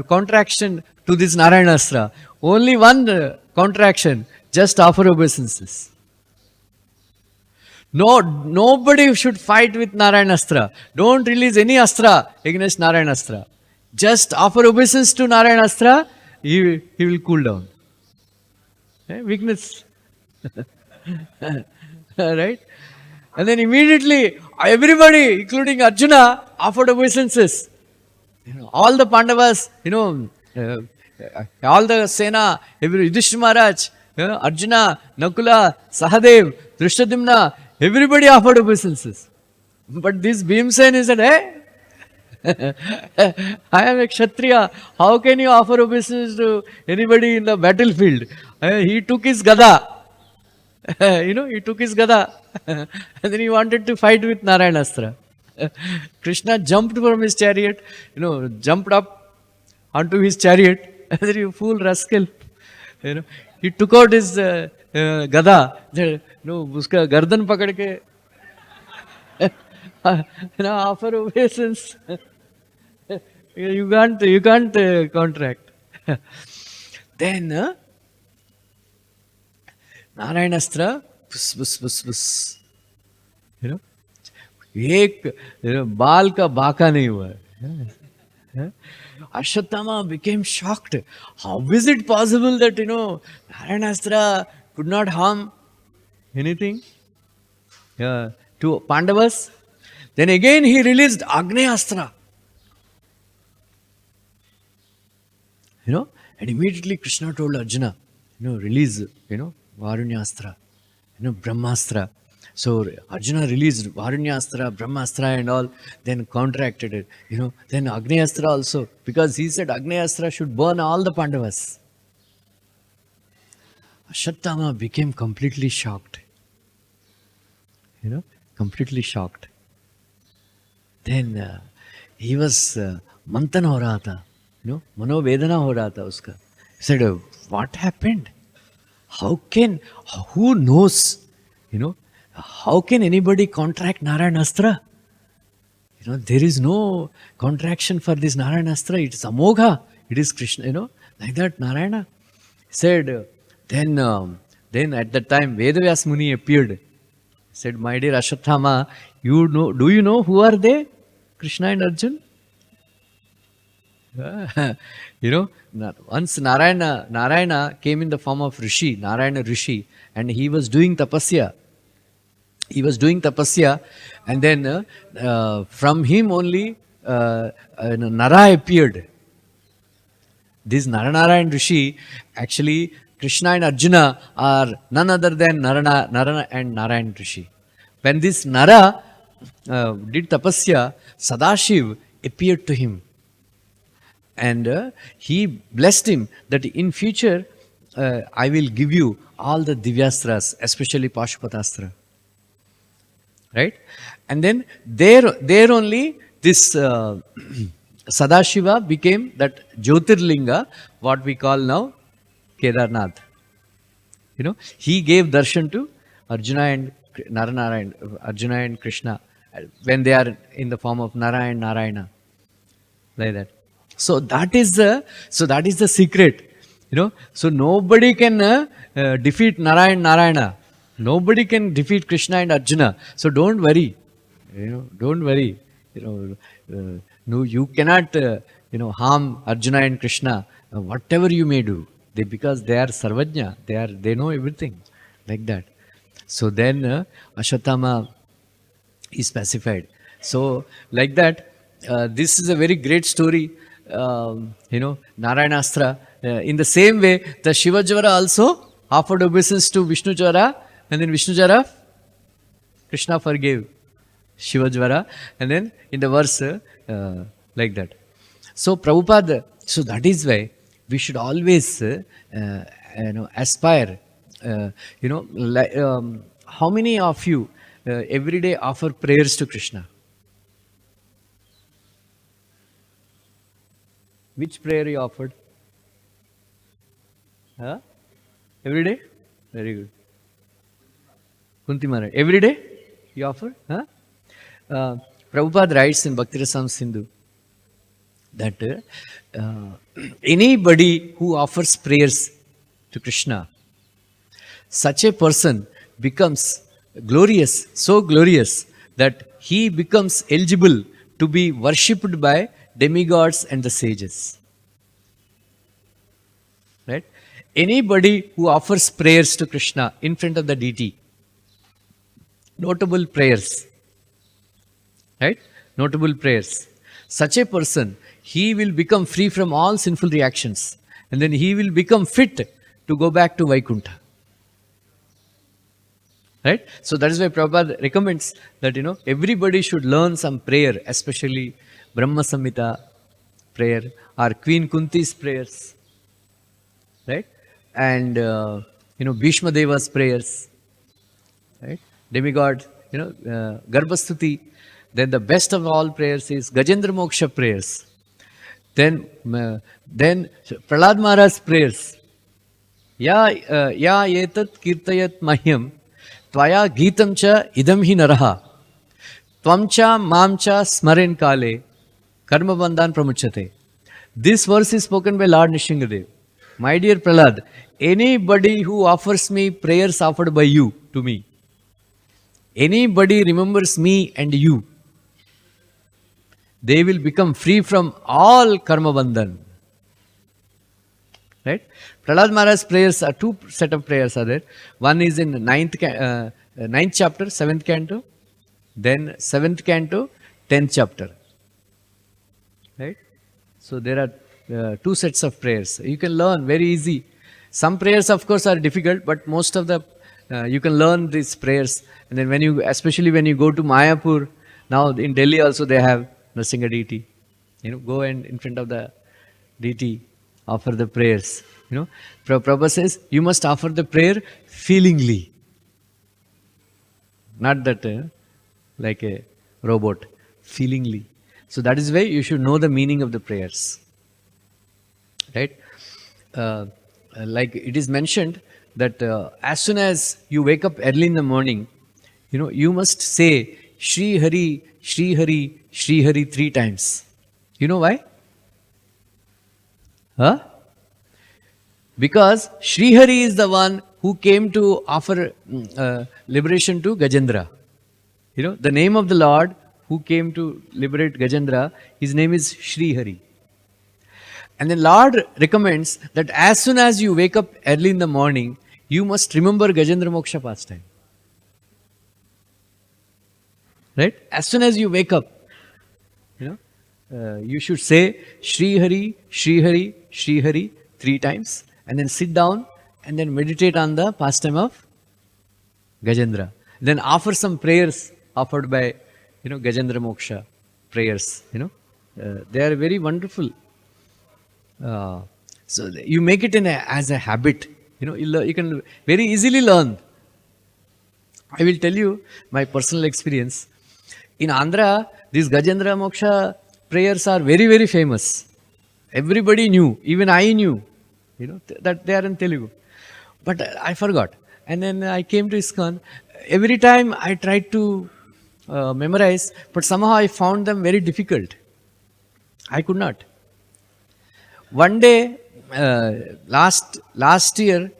contraction to this Narayanastra. Only one contraction, just offer obeisances. No, nobody should fight with Narayanastra. Don't release any astra against Narayanastra. Just offer obeisance to Narayanastra, he will cool down. Weakness. Right? And then immediately, everybody, including Arjuna, offered obeisances. All the Pandavas, all the Sena, Yudhishthira Maharaj, Arjuna, Nakula, Sahadev, Drishtadyumna, everybody offered obeisances. But this Bhimsen said, I am a Kshatriya. How can you offer obeisance to anybody in the battlefield? He took his gada. He took his gada. And then he wanted to fight with Narayanastra. Krishna jumped from his chariot, jumped up onto his chariot. And then you fool rascal. He took out his gada. Uska gardan pakad ke offer obeisance. You can't contract. Then Narayanastra, bus. एक बाल का बाका नहीं हुआ. Ashwatthama became shocked. How is it possible that Narayanastra could not harm anything to Pandavas? Then again he released Agnyastra. And immediately Krishna told Arjuna, release, Varunyastra, Brahmastra. So Arjuna released Varunyastra, Brahmastra and all, then contracted it. Then Agnyastra also, because he said Agnyastra should burn all the Pandavas. Ashwatthama became completely shocked. Completely shocked. Then he was mantan ho raha tha, mano vedana ho raha tha uska. He said, what happened? Who knows, how can anybody contract Narayanastra? There is no contraction for this Narayanastra. It is Amogha. It is Krishna, like that Narayana. He said, then at that time Vedavyas Muni appeared. He said, my dear Ashwatthama, do you know who are they? Krishna and Arjun? Once Narayana came in the form of Rishi, Narayana Rishi, and he was doing tapasya. And then from him only Nara appeared. This Naranarayan Rishi, actually Krishna and Arjuna are none other than Nara and Narayan Rishi. When this Nara did tapasya, Sadashiv appeared to him. And he blessed him that in future I will give you all the Divyastras, especially Pashupatastra. Right? And then there only this Sadashiva became that Jyotirlinga, what we call now Kedarnath. He gave darshan to Arjuna and Arjuna and Krishna when they are in the form of Nara and Narayana. Like that. So that is the secret. So nobody can defeat Nara and Narayana. Nobody can defeat Krishna and Arjuna. So don't worry. Don't worry. No, you cannot harm Arjuna and Krishna. Whatever you may do, because they are Sarvajna. They know everything, like that. So then Ashwatthama is pacified. So like that, this is a very great story. Narayanastra. In the same way, the Shivajvara also offered obeisance to Vishnujvara, and then Vishnujvara, Krishna forgave Shivajvara, and then in the verse like that. So Prabhupada, so that is why we should always aspire. How many of you every day offer prayers to Krishna? Which prayer you offered? Huh? Every day? Very good. Kunti Maharaj. Every day you offer? Huh? Prabhupada writes in Bhakti-rasam Sindhu that anybody who offers prayers to Krishna, such a person becomes glorious, so glorious that he becomes eligible to be worshipped by demigods and the sages. Right? Anybody who offers prayers to Krishna in front of the deity, notable prayers, right? Notable prayers. Such a person, he will become free from all sinful reactions, and then he will become fit to go back to Vaikuntha. Right? So that is why Prabhupada recommends that, everybody should learn some prayer, especially Brahma Samhita prayer or Queen Kunti's prayers. Right? And, Bhishma Deva's prayers. Right? Demigod, Garbhastuti. Then the best of all prayers is Gajendra Moksha prayers. Then Prahlad Maharaj's prayers. Ya etat kirtayat mahyam tvaya gitam cha idam hi naraha tvam cha mam cha smaren kale karma bandhan pramuchate. This verse is spoken by Lord Nrsingadev. My dear Prahlad, anybody who offers me prayers offered by you to me, anybody remembers me and you, they will become free from all karma bandhan. Right? Prahlad Maharaj's prayers are two set of prayers are there. One is in ninth chapter, 7th canto, then 7th canto, 10th chapter. Right? So there are two sets of prayers. You can learn very easy. Some prayers, of course, are difficult, but most of the you can learn these prayers. And then especially when you go to Mayapur, now in Delhi also they have Nrsinga deity. Go and in front of the deity, offer the prayers. Prabhupada says you must offer the prayer feelingly, not that like a robot, feelingly. So that is why you should know the meaning of the prayers. Right? Like it is mentioned that as soon as you wake up early in the morning, you must say Shri Hari, Shri Hari, Shri Hari 3 times. You know why? Huh? Because Shri Hari is the one who came to offer liberation to Gajendra. The name of the Lord who came to liberate Gajendra, his name is Shri Hari. And the Lord recommends that as soon as you wake up early in the morning, you must remember Gajendra Moksha pastime. Right? As soon as you wake up, you should say Shri Hari, Shri Hari, Shri Hari 3 times, and then sit down and then meditate on the pastime of Gajendra. Then offer some prayers offered by Gajendra Moksha prayers. They are very wonderful. So you make it as a habit. You can very easily learn. I will tell you my personal experience. In Andhra, these Gajendra Moksha prayers are very, very famous. Everybody knew, even I knew, that they are in Telugu. But I forgot. And then I came to ISKCON. Every time I tried to memorize, but somehow I found them very difficult. I could not. One day, last year,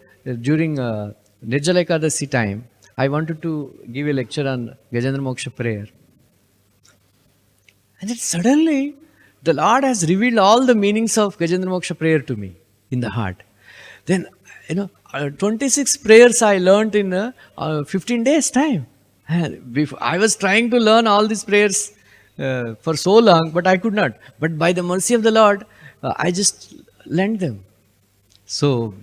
during Nirjala Ekadasi time, I wanted to give a lecture on Gajendra Moksha prayer. And then suddenly, the Lord has revealed all the meanings of Gajendra Moksha prayer to me in the heart. Then, 26 prayers I learnt in 15 days time. I was trying to learn all these prayers for so long, but I could not. But by the mercy of the Lord, I just learned them. So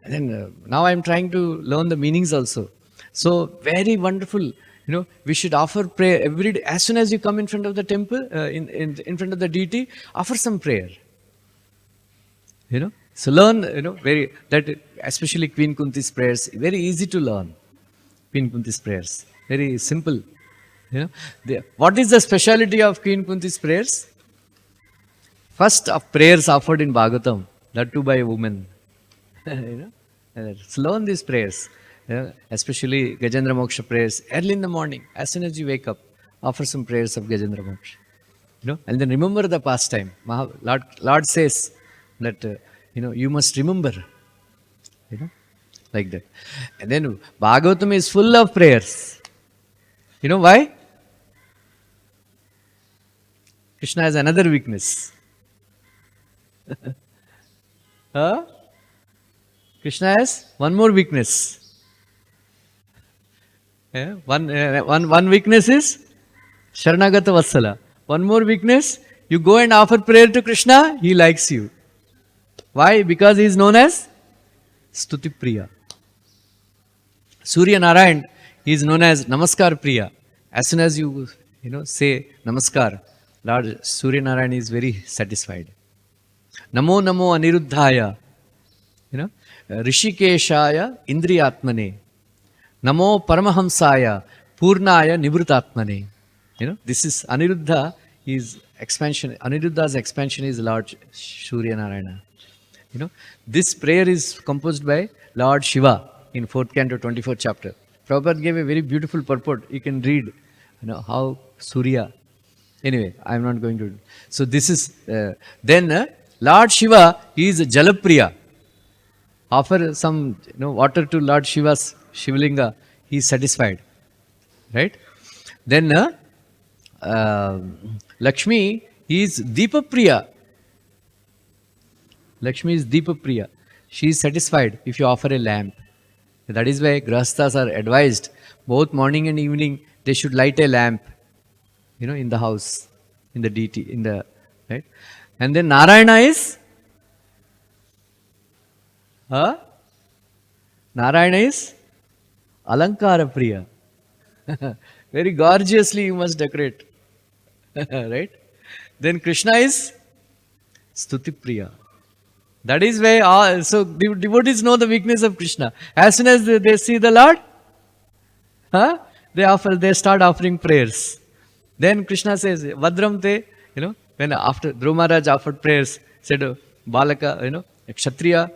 then now I am trying to learn the meanings also. So very wonderful. We should offer prayer every day. As soon as you come in front of the temple, in front of the deity, offer some prayer. So learn, that especially Queen Kunti's prayers, very easy to learn. Queen Kunti's prayers, very simple. What is the speciality of Queen Kunti's prayers? First of prayers offered in Bhagavatam, that too by a woman. you learn these prayers, especially Gajendra Moksha prayers early in the morning. As soon as you wake up, offer some prayers of Gajendra Moksha. And then remember the pastime. Lord says that you must remember, like that. And then Bhagavatam is full of prayers. You know why? Krishna has another weakness. Huh? Krishna has one more weakness. One weakness is Sharanagata Vatsala. One more weakness, you go and offer prayer to Krishna, he likes you. Why? Because he is known as Stuti Priya. Surya Narayan, he is known as Namaskar Priya. As soon as you say Namaskar, Lord Surya Narayan is very satisfied. Namo Namo Aniruddhaya, Rishikeshaya Indriyatmane, Namo Paramahamsaya Purnaya Nivrutatmane. This is Aniruddha, his expansion. Aniruddha's expansion is Lord Surya Narayana. This prayer is composed by Lord Shiva in 4th canto, 24th chapter. Prabhupada gave a very beautiful purport. You can read, how Surya. Anyway, I am not going to. So this is, then Lord Shiva, he is Jalapriya. Offer some water to Lord Shiva's Shivlinga, he is satisfied. Right? Then Lakshmi is Deepapriya. Lakshmi is Deepapriya. She is satisfied if you offer a lamp. That is why Grahasthas are advised, both morning and evening, they should light a lamp, in the house, in the deity, right? And then Narayana is? Narayana is Alankara Priya. Very gorgeously you must decorate. Right? Then Krishna is Stuti Priya. That is why, so devotees know the weakness of Krishna. As soon as they see the Lord, they start offering prayers. Then Krishna says, Vadram te, when after Dhruva Maharaj offered prayers, said, Balaka, Kshatriya,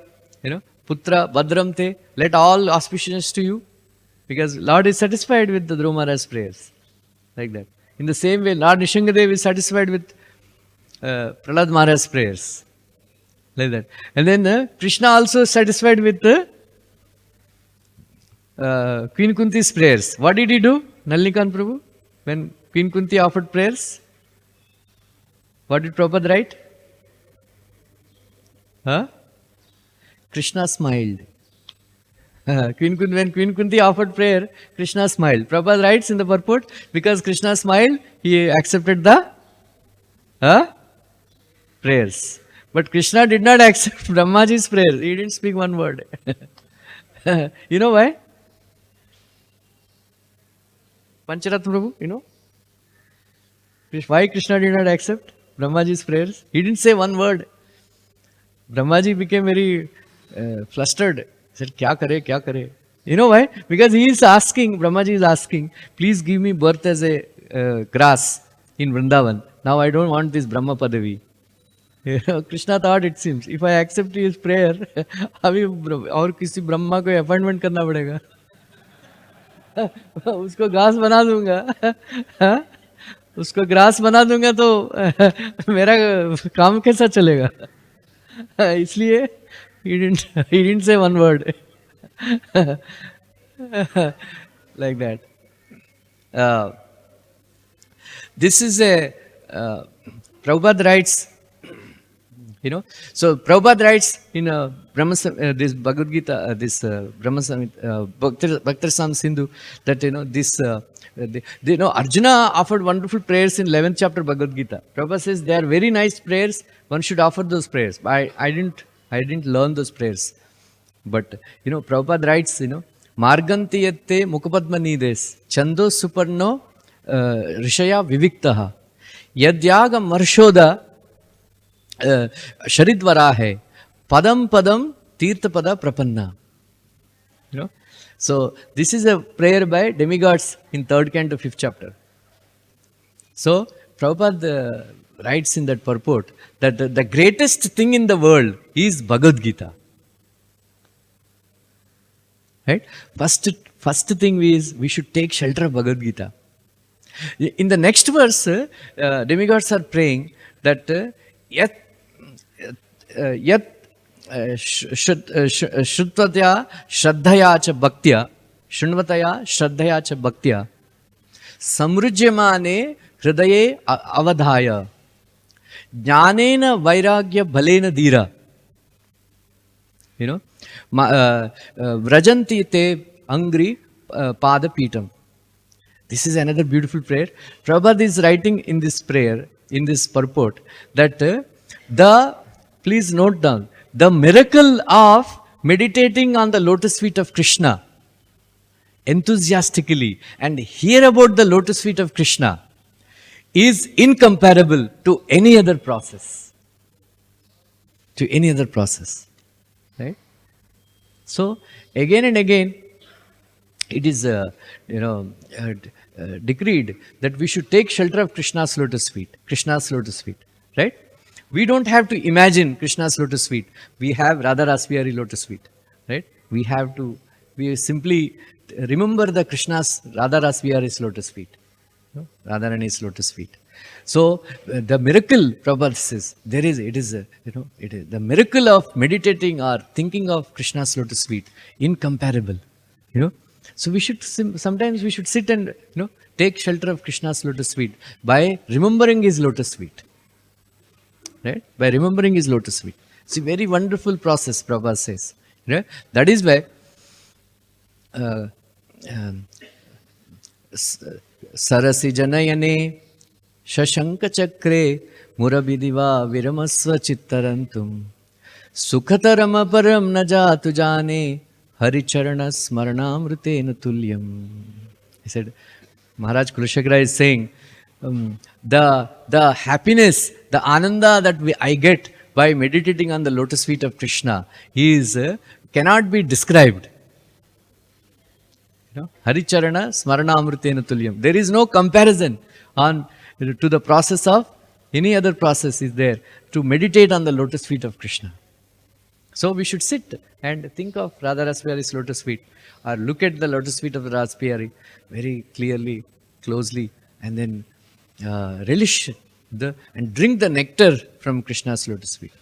Putra, Vadram te, let all auspicious to you. Because Lord is satisfied with the Dhruva Maharaj's prayers. Like that. In the same way, Lord Nishingadev is satisfied with Prahlad Maharaj's prayers. Like that. And then Krishna also is satisfied with Queen Kunti's prayers. What did he do? Nalinikan Prabhu? When Queen Kunti offered prayers? What did Prabhupada write? Krishna smiled. When Queen Kunti offered prayer, Krishna smiled. Prabhupada writes in the purport, because Krishna smiled, he accepted the prayers. But Krishna did not accept Brahmaji's prayer. He didn't speak one word. You know why? Pancharatna Prabhu, why Krishna did not accept Brahmaji's prayers? He didn't say one word. Brahmaji became very flustered. He said, Kya kare? You know why? Because he is asking, Brahmaji is asking, please give me birth as a grass in Vrindavan. Now I don't want this Brahma Padavi. Krishna thought, it seems, if I accept his prayer, अभी और किसी ब्रह्मा को appointment करना पड़ेगा. उसको घास बना दूंगा. उसको ग्रास बना दूंगा तो मेरा काम कैसा चलेगा. इसलिए he didn't say one word. Like that. This is a Prabhupada writes. So Prabhupada writes in this Bhagavad-gita, this Brahma Bhaktar Sindhu, that this Arjuna offered wonderful prayers in 11th chapter Bhagavad-gita. Prabhupada says they are very nice prayers. One should offer those prayers. I didn't learn those prayers. But Prabhupada writes, Marganti yatte mukapadma nides chando suparno rishaya viviktaha yadyaga marshoda Sharidvara hai padam padam tirthapada prapanna. So this is a prayer by demigods in 3rd canto 5th chapter. So Prabhupada writes in that purport that the greatest thing in the world is Bhagavad-gita. Right? First thing is we should take shelter of Bhagavad-gita. In the next verse, demigods are praying that yat Shrutvatya Shraddhaya cha Bhaktya Shrunvataya Shraddhaya cha Bhaktya Samrujyamane Hridaye Avadhaya Jnanena Vairagya Bhalena Dhira. Vrajanti te Angri Pada Pitam. This is another beautiful prayer. Prabhupada is writing in this prayer, in this purport, that please note down, the miracle of meditating on the lotus feet of Krishna enthusiastically and hear about the lotus feet of Krishna is incomparable to any other process. To any other process. Right? So, again and again, it is decreed that we should take shelter of Krishna's lotus feet. Krishna's lotus feet. Right? We don't have to imagine Krishna's lotus feet. We have Radharasbihari lotus feet. Right? We simply remember the Krishna's Radharasbihari's lotus feet. Radharani's lotus feet. So the miracle, Prabhupada says, it is the miracle of meditating or thinking of Krishna's lotus feet, incomparable. So we should sometimes we should sit and take shelter of Krishna's lotus feet by remembering his lotus feet. Right? By remembering his lotus feet. It's a very wonderful process, Prabhupada says. That is why Sarasi Janayane Shashanka Chakre Murabidiva Viramasva Chittarantum Sukhatarama Param Najatu Jane Haricharana Smaranamrutena Tulyam. He said, Maharaj Kulashagra is saying, the happiness, the ananda that I get by meditating on the lotus feet of Krishna cannot be described. Haricharana Smaranamrutena Tulyam. There is no comparison to the process of any other process is there to meditate on the lotus feet of Krishna. So we should sit and think of Radharasbihari's lotus feet or look at the lotus feet of the Radharasbihari very clearly, closely, and then relish and drink the nectar from Krishna's lotus feet.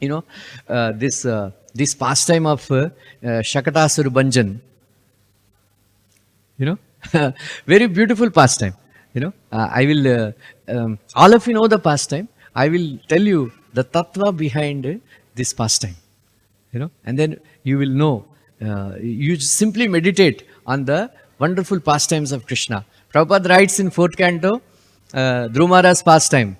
This pastime of Shakatasura Bhanjan, very beautiful pastime. I will, all of you know the pastime. I will tell you the tattva behind this pastime. And then you will know. You simply meditate on the wonderful pastimes of Krishna. Prabhupada writes in 4th canto, Dhruva Maharaj's pastime.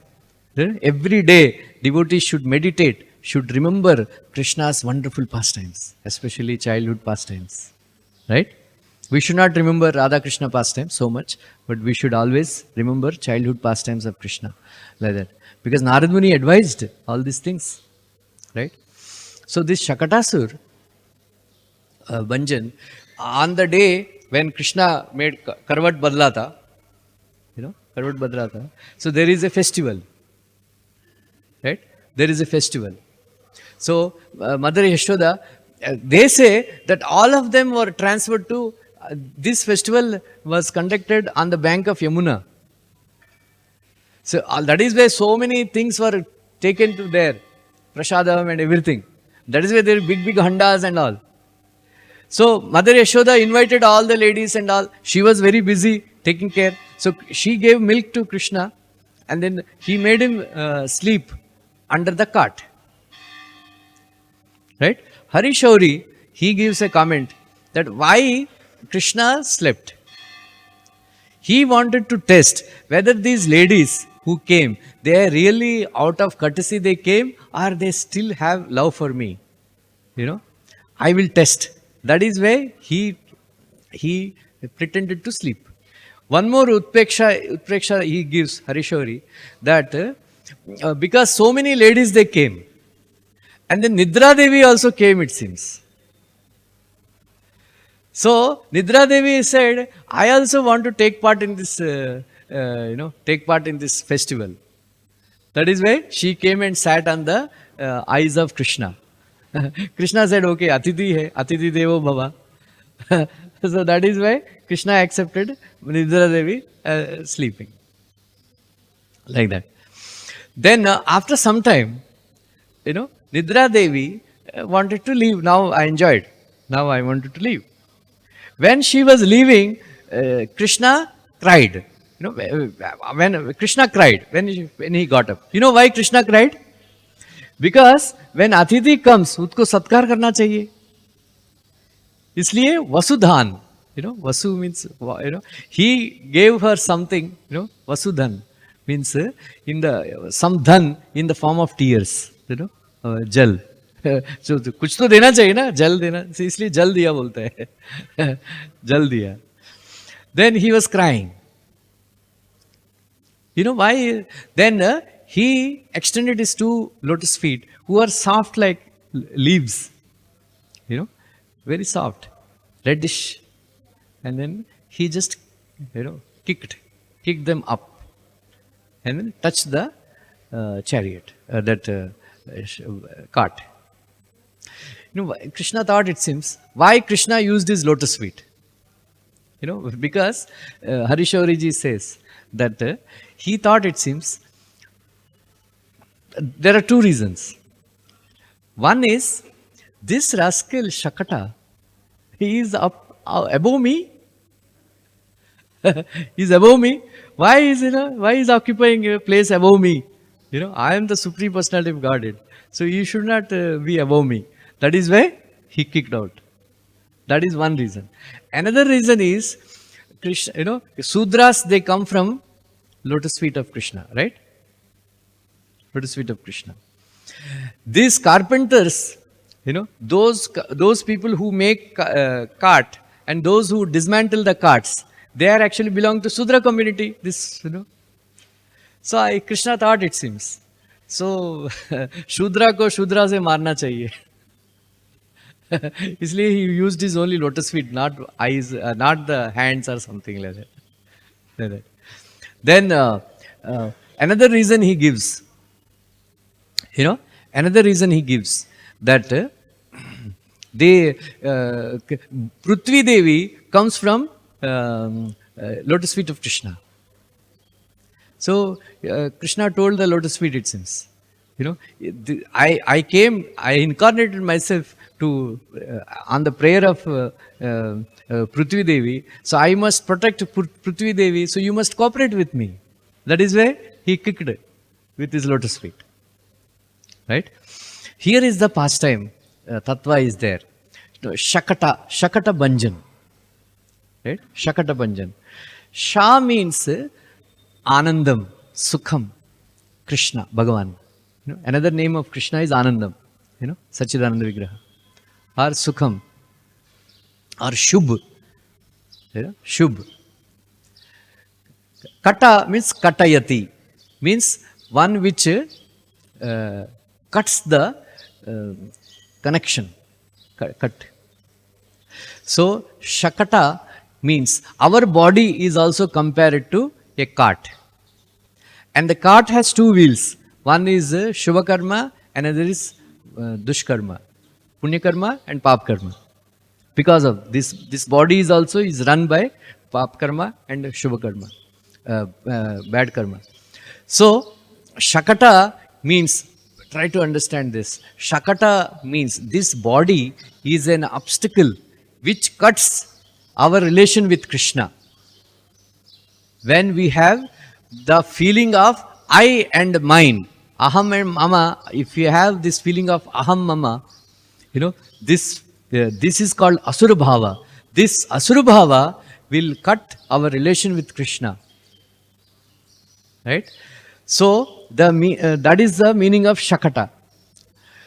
Every day, devotees should meditate, should remember Krishna's wonderful pastimes, especially childhood pastimes. Right? We should not remember Radha Krishna pastime so much, but we should always remember childhood pastimes of Krishna, like that. Because Narad Muni advised all these things, right? So this Shakatasur Bhanjan, on the day when Krishna made Karvat Badlata, Karvat Badlata, so there is a festival, right? There is a festival. So Mother Yashoda, they say that all of them were transferred to this festival was conducted on the bank of Yamuna. So that is where so many things were taken to there, prasadam and everything. That is where there are big handas and all. So Mother Yashoda invited all the ladies and all. She was very busy taking care. So she gave milk to Krishna and then he made him sleep under the cart. Right? Hari Shauri, he gives a comment that why Krishna slept. He wanted to test whether these ladies who came, they are really out of courtesy they came or they still have love for me. I will test. That is why he pretended to sleep. One more utpreksha he gives, Harishauri, that because so many ladies they came. And then Nidra Devi also came, it seems. So Nidra Devi said, I also want to take part in this, take part in this festival. That is why she came and sat on the eyes of Krishna. Krishna said, okay, Atiti hai, Atiti Devo Bhava. So that is why Krishna accepted Nidra Devi sleeping. Like that. Then after some time, Nidra Devi wanted to leave. Now I enjoyed. Now I wanted to leave. When she was leaving, Krishna cried. When Krishna cried, when he got up. You know why Krishna cried? Because when Atiti comes, उसको सत्कार करना चाहिए. इसलिए वसुधान, Vasu means, he gave her something, Vasudhan means in the some dhan in the form of tears, jal. So कुछ तो देना चाहिए ना, जल देना, इसलिए जल दिया बोलते हैं. जल दिया. Then he was crying. You know why? Then he extended his two lotus feet, who are soft like leaves, very soft, reddish. And then he just, kicked them up, and then touched the chariot, cart. Krishna thought, it seems, why Krishna used his lotus feet? Because Harishauriji says that he thought, it seems, there are two reasons. One is, this rascal Shakata, he is up above me. He's above me. Why is he occupying a place above me? I am the Supreme Personality of Godhead. So you should not be above me. That is why he kicked out. That is one reason. Another reason is, Krishna, Sudras, they come from lotus feet of Krishna, right? Lotus feet of Krishna. These carpenters, those people who make cart and those who dismantle the carts, they are actually belong to Sudra community. So Krishna thought, it seems, so Shudra ko Shudra se marna chahiye. इसलिए he used his only lotus feet, not eyes, not the hands or something like that. Then another reason he gives, that Prithvi Devi comes from lotus feet of Krishna. So Krishna told the lotus feet, it seems, I incarnated myself to on the prayer of Prithvi Devi, so I must protect Prithvi Devi, so you must cooperate with me. That is why he kicked with his lotus feet. Right? Here is the pastime, Tattva is there. Shakata Banjan. Right? Shakata Banjan. Sha means Anandam, Sukham, Krishna, Bhagavan. Another name of Krishna is Anandam, Sachidananda Vigraha. Or Sukham, or Shubh. Shubh. Kata means Katayati, means one which cuts the connection. Cut. So, Shakata means our body is also compared to a cart. And the cart has two wheels. One is Shubha Karma, another is Dushkarma. Punya Karma and Pap Karma. Because of this body is run by Pap Karma and Shubha Karma, bad Karma. So, Shakata means, try to understand this. Shakata means this body is an obstacle which cuts our relation with Krishna. When we have the feeling of I and mine, Aham and Mama, if you have this feeling of Aham Mama, this is called Asura Bhava. This Asura Bhava will cut our relation with Krishna. Right? So, that is the meaning of Shakata.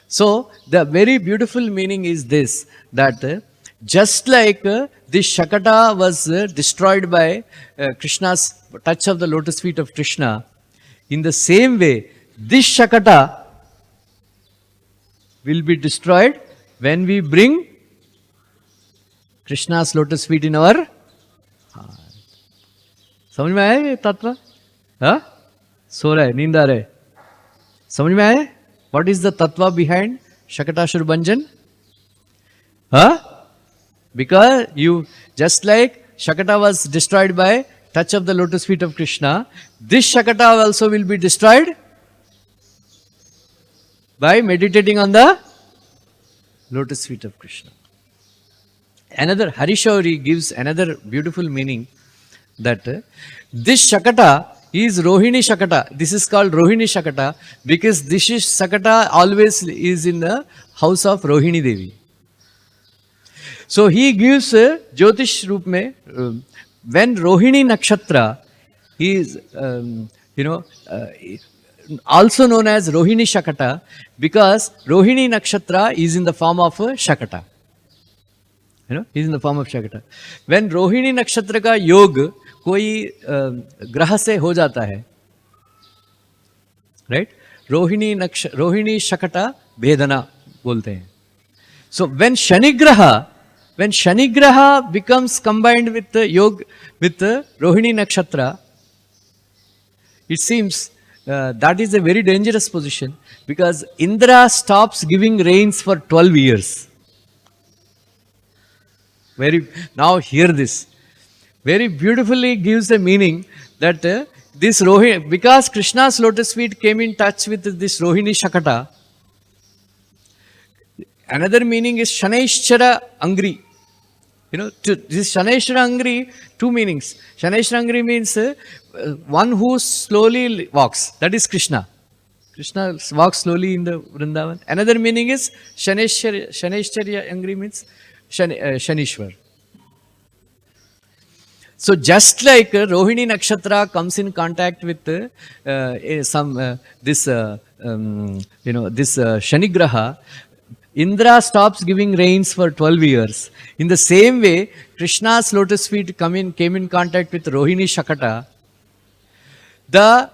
So, the very beautiful meaning is this, that just like this Shakata was destroyed by Krishna's touch of the lotus feet of Krishna, in the same way, this Shakata will be destroyed when we bring Krishna's lotus feet in our heart. समझ में आया ये तत्व? हाँ? सो रहा है, नींद आ रहा है? समझ में आए? What is the tattva behind Shakatashur Bhanjan? Huh? Because you, just like Shakata was destroyed by touch of the lotus feet of Krishna, this Shakata also will be destroyed by meditating on the lotus feet of Krishna. Another, Harishauri gives another beautiful meaning that this Shakata is Rohini Shakata. This is called Rohini Shakata because this is Shakata always is in the house of Rohini Devi. So he gives Jyotish Roop mein, when Rohini Nakshatra is, also known as Rohini Shakata because Rohini Nakshatra is in the form of Shakata. Is in the form of Shakata. When Rohini Nakshatra का योग कोई ग्रह से हो जाता है, right? Rohini शकटा भेदना बोलते हैं. So when Shanigraha becomes combined with the Yog, with the Rohini Nakshatra, it seems that is a very dangerous position because Indra stops giving rains for 12 years. Now hear this. Very beautifully gives the meaning that this Rohini, because Krishna's lotus feet came in touch with this Rohini Shakata, another meaning is Shanaishchara Angri. This Shanaishchara Angri, two meanings. Shanaishchara Angri means one who slowly walks. That is Krishna. Krishna walks slowly in the Vrindavan. Another meaning is Shanaishchara Angri means Shanishwar. So just like Rohini Nakshatra comes in contact with this Shanigraha, Indra stops giving rains for 12 years. In the same way, Krishna's lotus feet came in contact with Rohini Shakata. The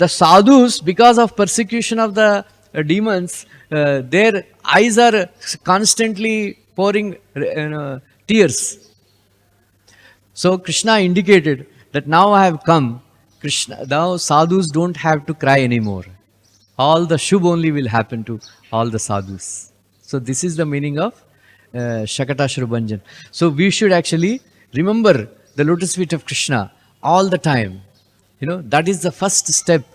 sadhus, because of persecution of the demons, their eyes are constantly pouring tears. So Krishna indicated that now I have come. Now sadhus don't have to cry anymore. All the shubh only will happen to all the sadhus. So this is the meaning of Shakatashur Bhanjan. So we should actually remember the lotus feet of Krishna all the time. That is the first step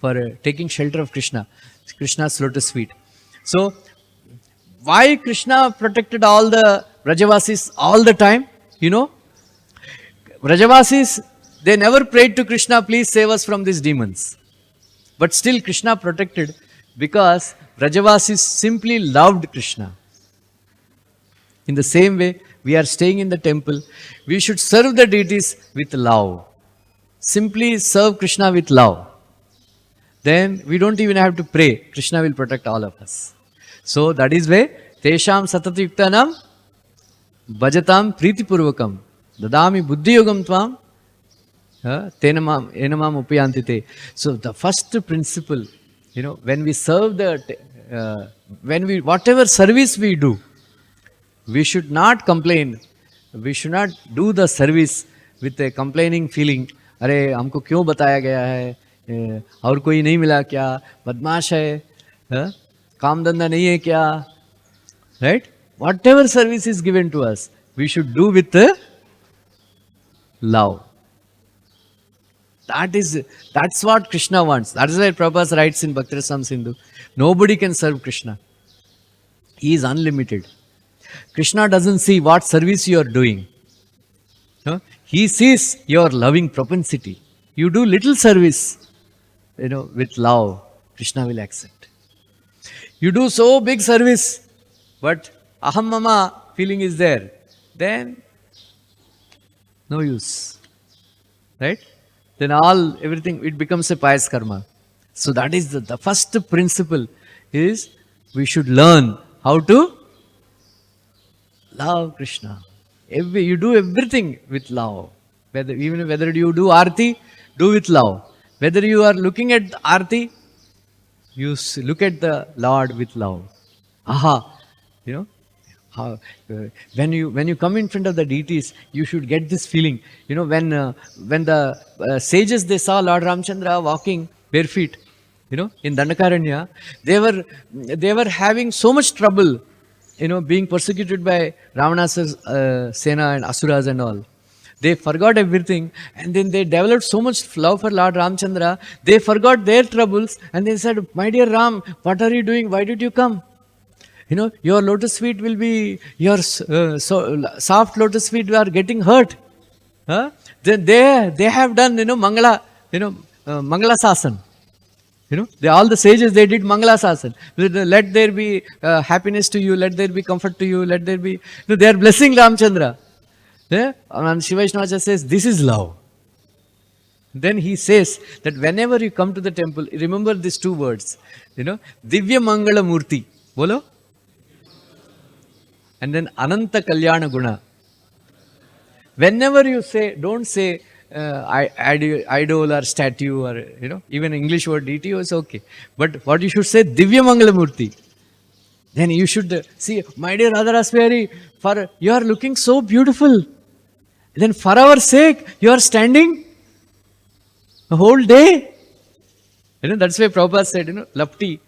for taking shelter of Krishna, Krishna's lotus feet. So why Krishna protected all the Vrajavasis all the time? Vrajavasis, they never prayed to Krishna, please save us from these demons. But still Krishna protected because Vrajavasis simply loved Krishna. In the same way, we are staying in the temple. We should serve the deities with love. Simply serve Krishna with love. Then we don't even have to pray. Krishna will protect all of us. So that is why Tesham Satatayuktanam Bhajatam Pritipurvakam Dadami Buddhiyogam Tvam Tenamam Enamam Upayantite. So the first principle, when we serve whatever service we do, we should not complain. We should not do the service with a complaining feeling. अरे हमको क्यों बताया गया है, और कोई नहीं मिला क्या, बदमाश है, काम धंधा नहीं है क्या, right? Whatever service is given to us, we should do with love. That's what Krishna wants. That is why Prabhupada writes in Bhakti Rasamrita Sindhu, nobody can serve Krishna. He is unlimited. Krishna doesn't see what service you are doing. He sees your loving propensity. You do little service, with love, Krishna will accept. You do so big service, but aham mama feeling is there, then no use. Right? Then everything, it becomes a pious karma. So that is the first principle is we should learn how to love Krishna. You do everything with love. Whether you do arati, do with love. Whether you are looking at arati, you look at the Lord with love. When you come in front of the deities, you should get this feeling. When the sages, they saw Lord Ramchandra walking bare feet, In Dandakaranya, they were having so much trouble, being persecuted by Ravana's Sena and Asuras and all. They forgot everything, and then they developed so much love for Lord Ramchandra. They forgot their troubles, and they said, "My dear Ram, what are you doing? Why did you come? Your lotus feet will be, your soft lotus feet are getting hurt." Huh? Then they have done, Mangala, Mangala Sasan. All the sages, they did Mangala Sasan. Let there be happiness to you, let there be comfort to you, let there be, they are blessing Ramchandra. Yeah? And Shiva Vaishnava says, this is love. Then he says that whenever you come to the temple, remember these two words, Divya Mangala Murti. Bolo? And then Ananta Kalyana Guna. Whenever you say, don't say idol or statue or, even English word deity is okay. But what you should say, Divya Mangala Murti. Then you should see, my dear Radharasbihari, for you are looking so beautiful. Then for our sake, you are standing the whole day. That's why Prabhupada said, lapti,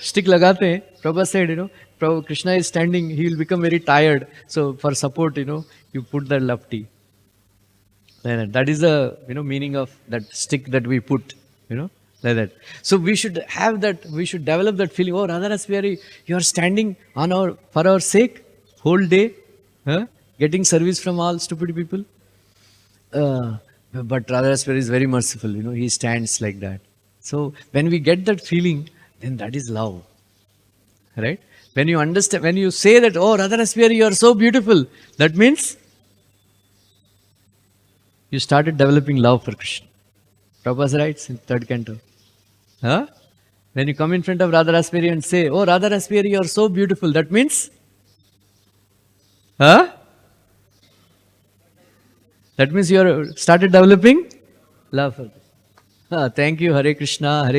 stick lagate hain. Prabhupada said, Krishna is standing, he will become very tired. So for support, you put that lapti. That is the meaning of that stick that we put, like that. So we should have that, we should develop that feeling, oh Radharasbihari, you are standing for our sake, whole day, getting service from all stupid people. But Radharasbihari is very merciful, he stands like that. So when we get that feeling, then that is love. Right? When you understand, when you say that, oh Radharasbihari, you are so beautiful, that means you started developing love for Krishna. Prabhupada writes in 3rd canto. When you come in front of Radharasbihari and say, oh Radharasbihari, you are so beautiful, that means? That means you are started developing love for Krishna. Thank you. Hare Krishna,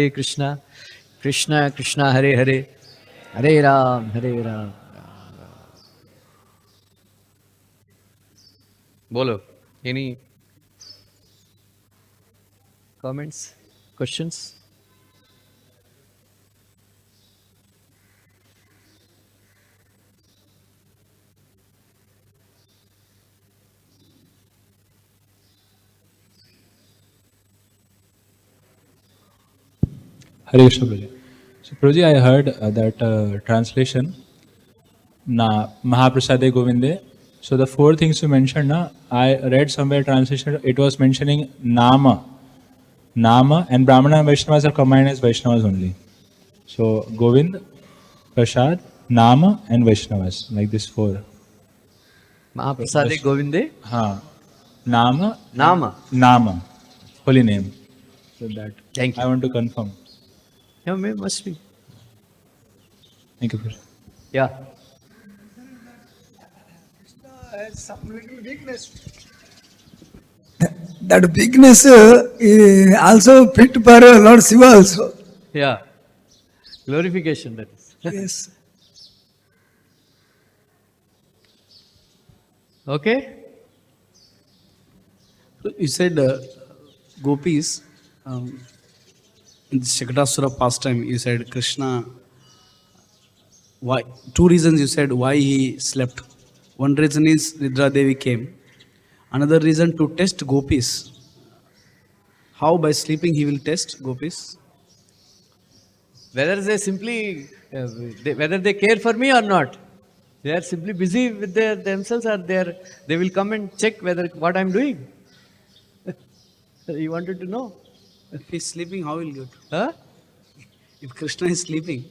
Krishna Krishna, Hare Hare, Hare Ram, Hare Ram. Bolo. Any comments, questions? Hare Krishna, Prabhuji. So, Prabhuji, I heard that translation, na Mahaprasade Govinde. So, the 4 things you mentioned, I read somewhere translation, it was mentioning Nama, and Brahmana and Vaishnavas are combined as Vaishnavas only. So, Govind, Prasad, Nama, and Vaishnavas, like this 4. Mahaprasade Govinde? Nama, holy name. So, that Thank you. I want to confirm. Yeah, must be. Thank you, Prabhuji. Yeah. Krishna has some little weakness. That weakness is also fit for Lord Shiva also. Yeah. Glorification, that is. Yes. Okay? You said gopis, in the Shakatasura pastime, you said Krishna, why? 2 reasons you said why he slept. One reason is Nidra Devi came. Another reason to test gopis. How by sleeping he will test gopis? Whether they simply, whether they care for me or not. They are simply busy with themselves, or they will come and check whether what I am doing. You wanted to know? If he is sleeping, how he will get? Huh? If Krishna is sleeping,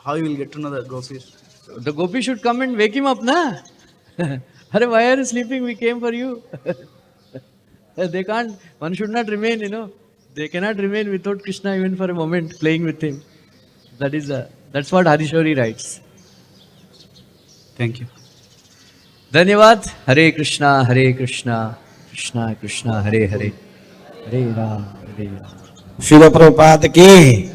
how he will get to know the gopis? The gopi should come and wake him up, na? Hare, why are you sleeping? We came for you. They can't, one should not remain, They cannot remain without Krishna even for a moment, playing with him. That's what Harishori writes. Thank you. Dhanyavad. Hare Krishna, Krishna Krishna, Hare Hare, Hare Ram, Hare Ram. Srila Prabhupada ki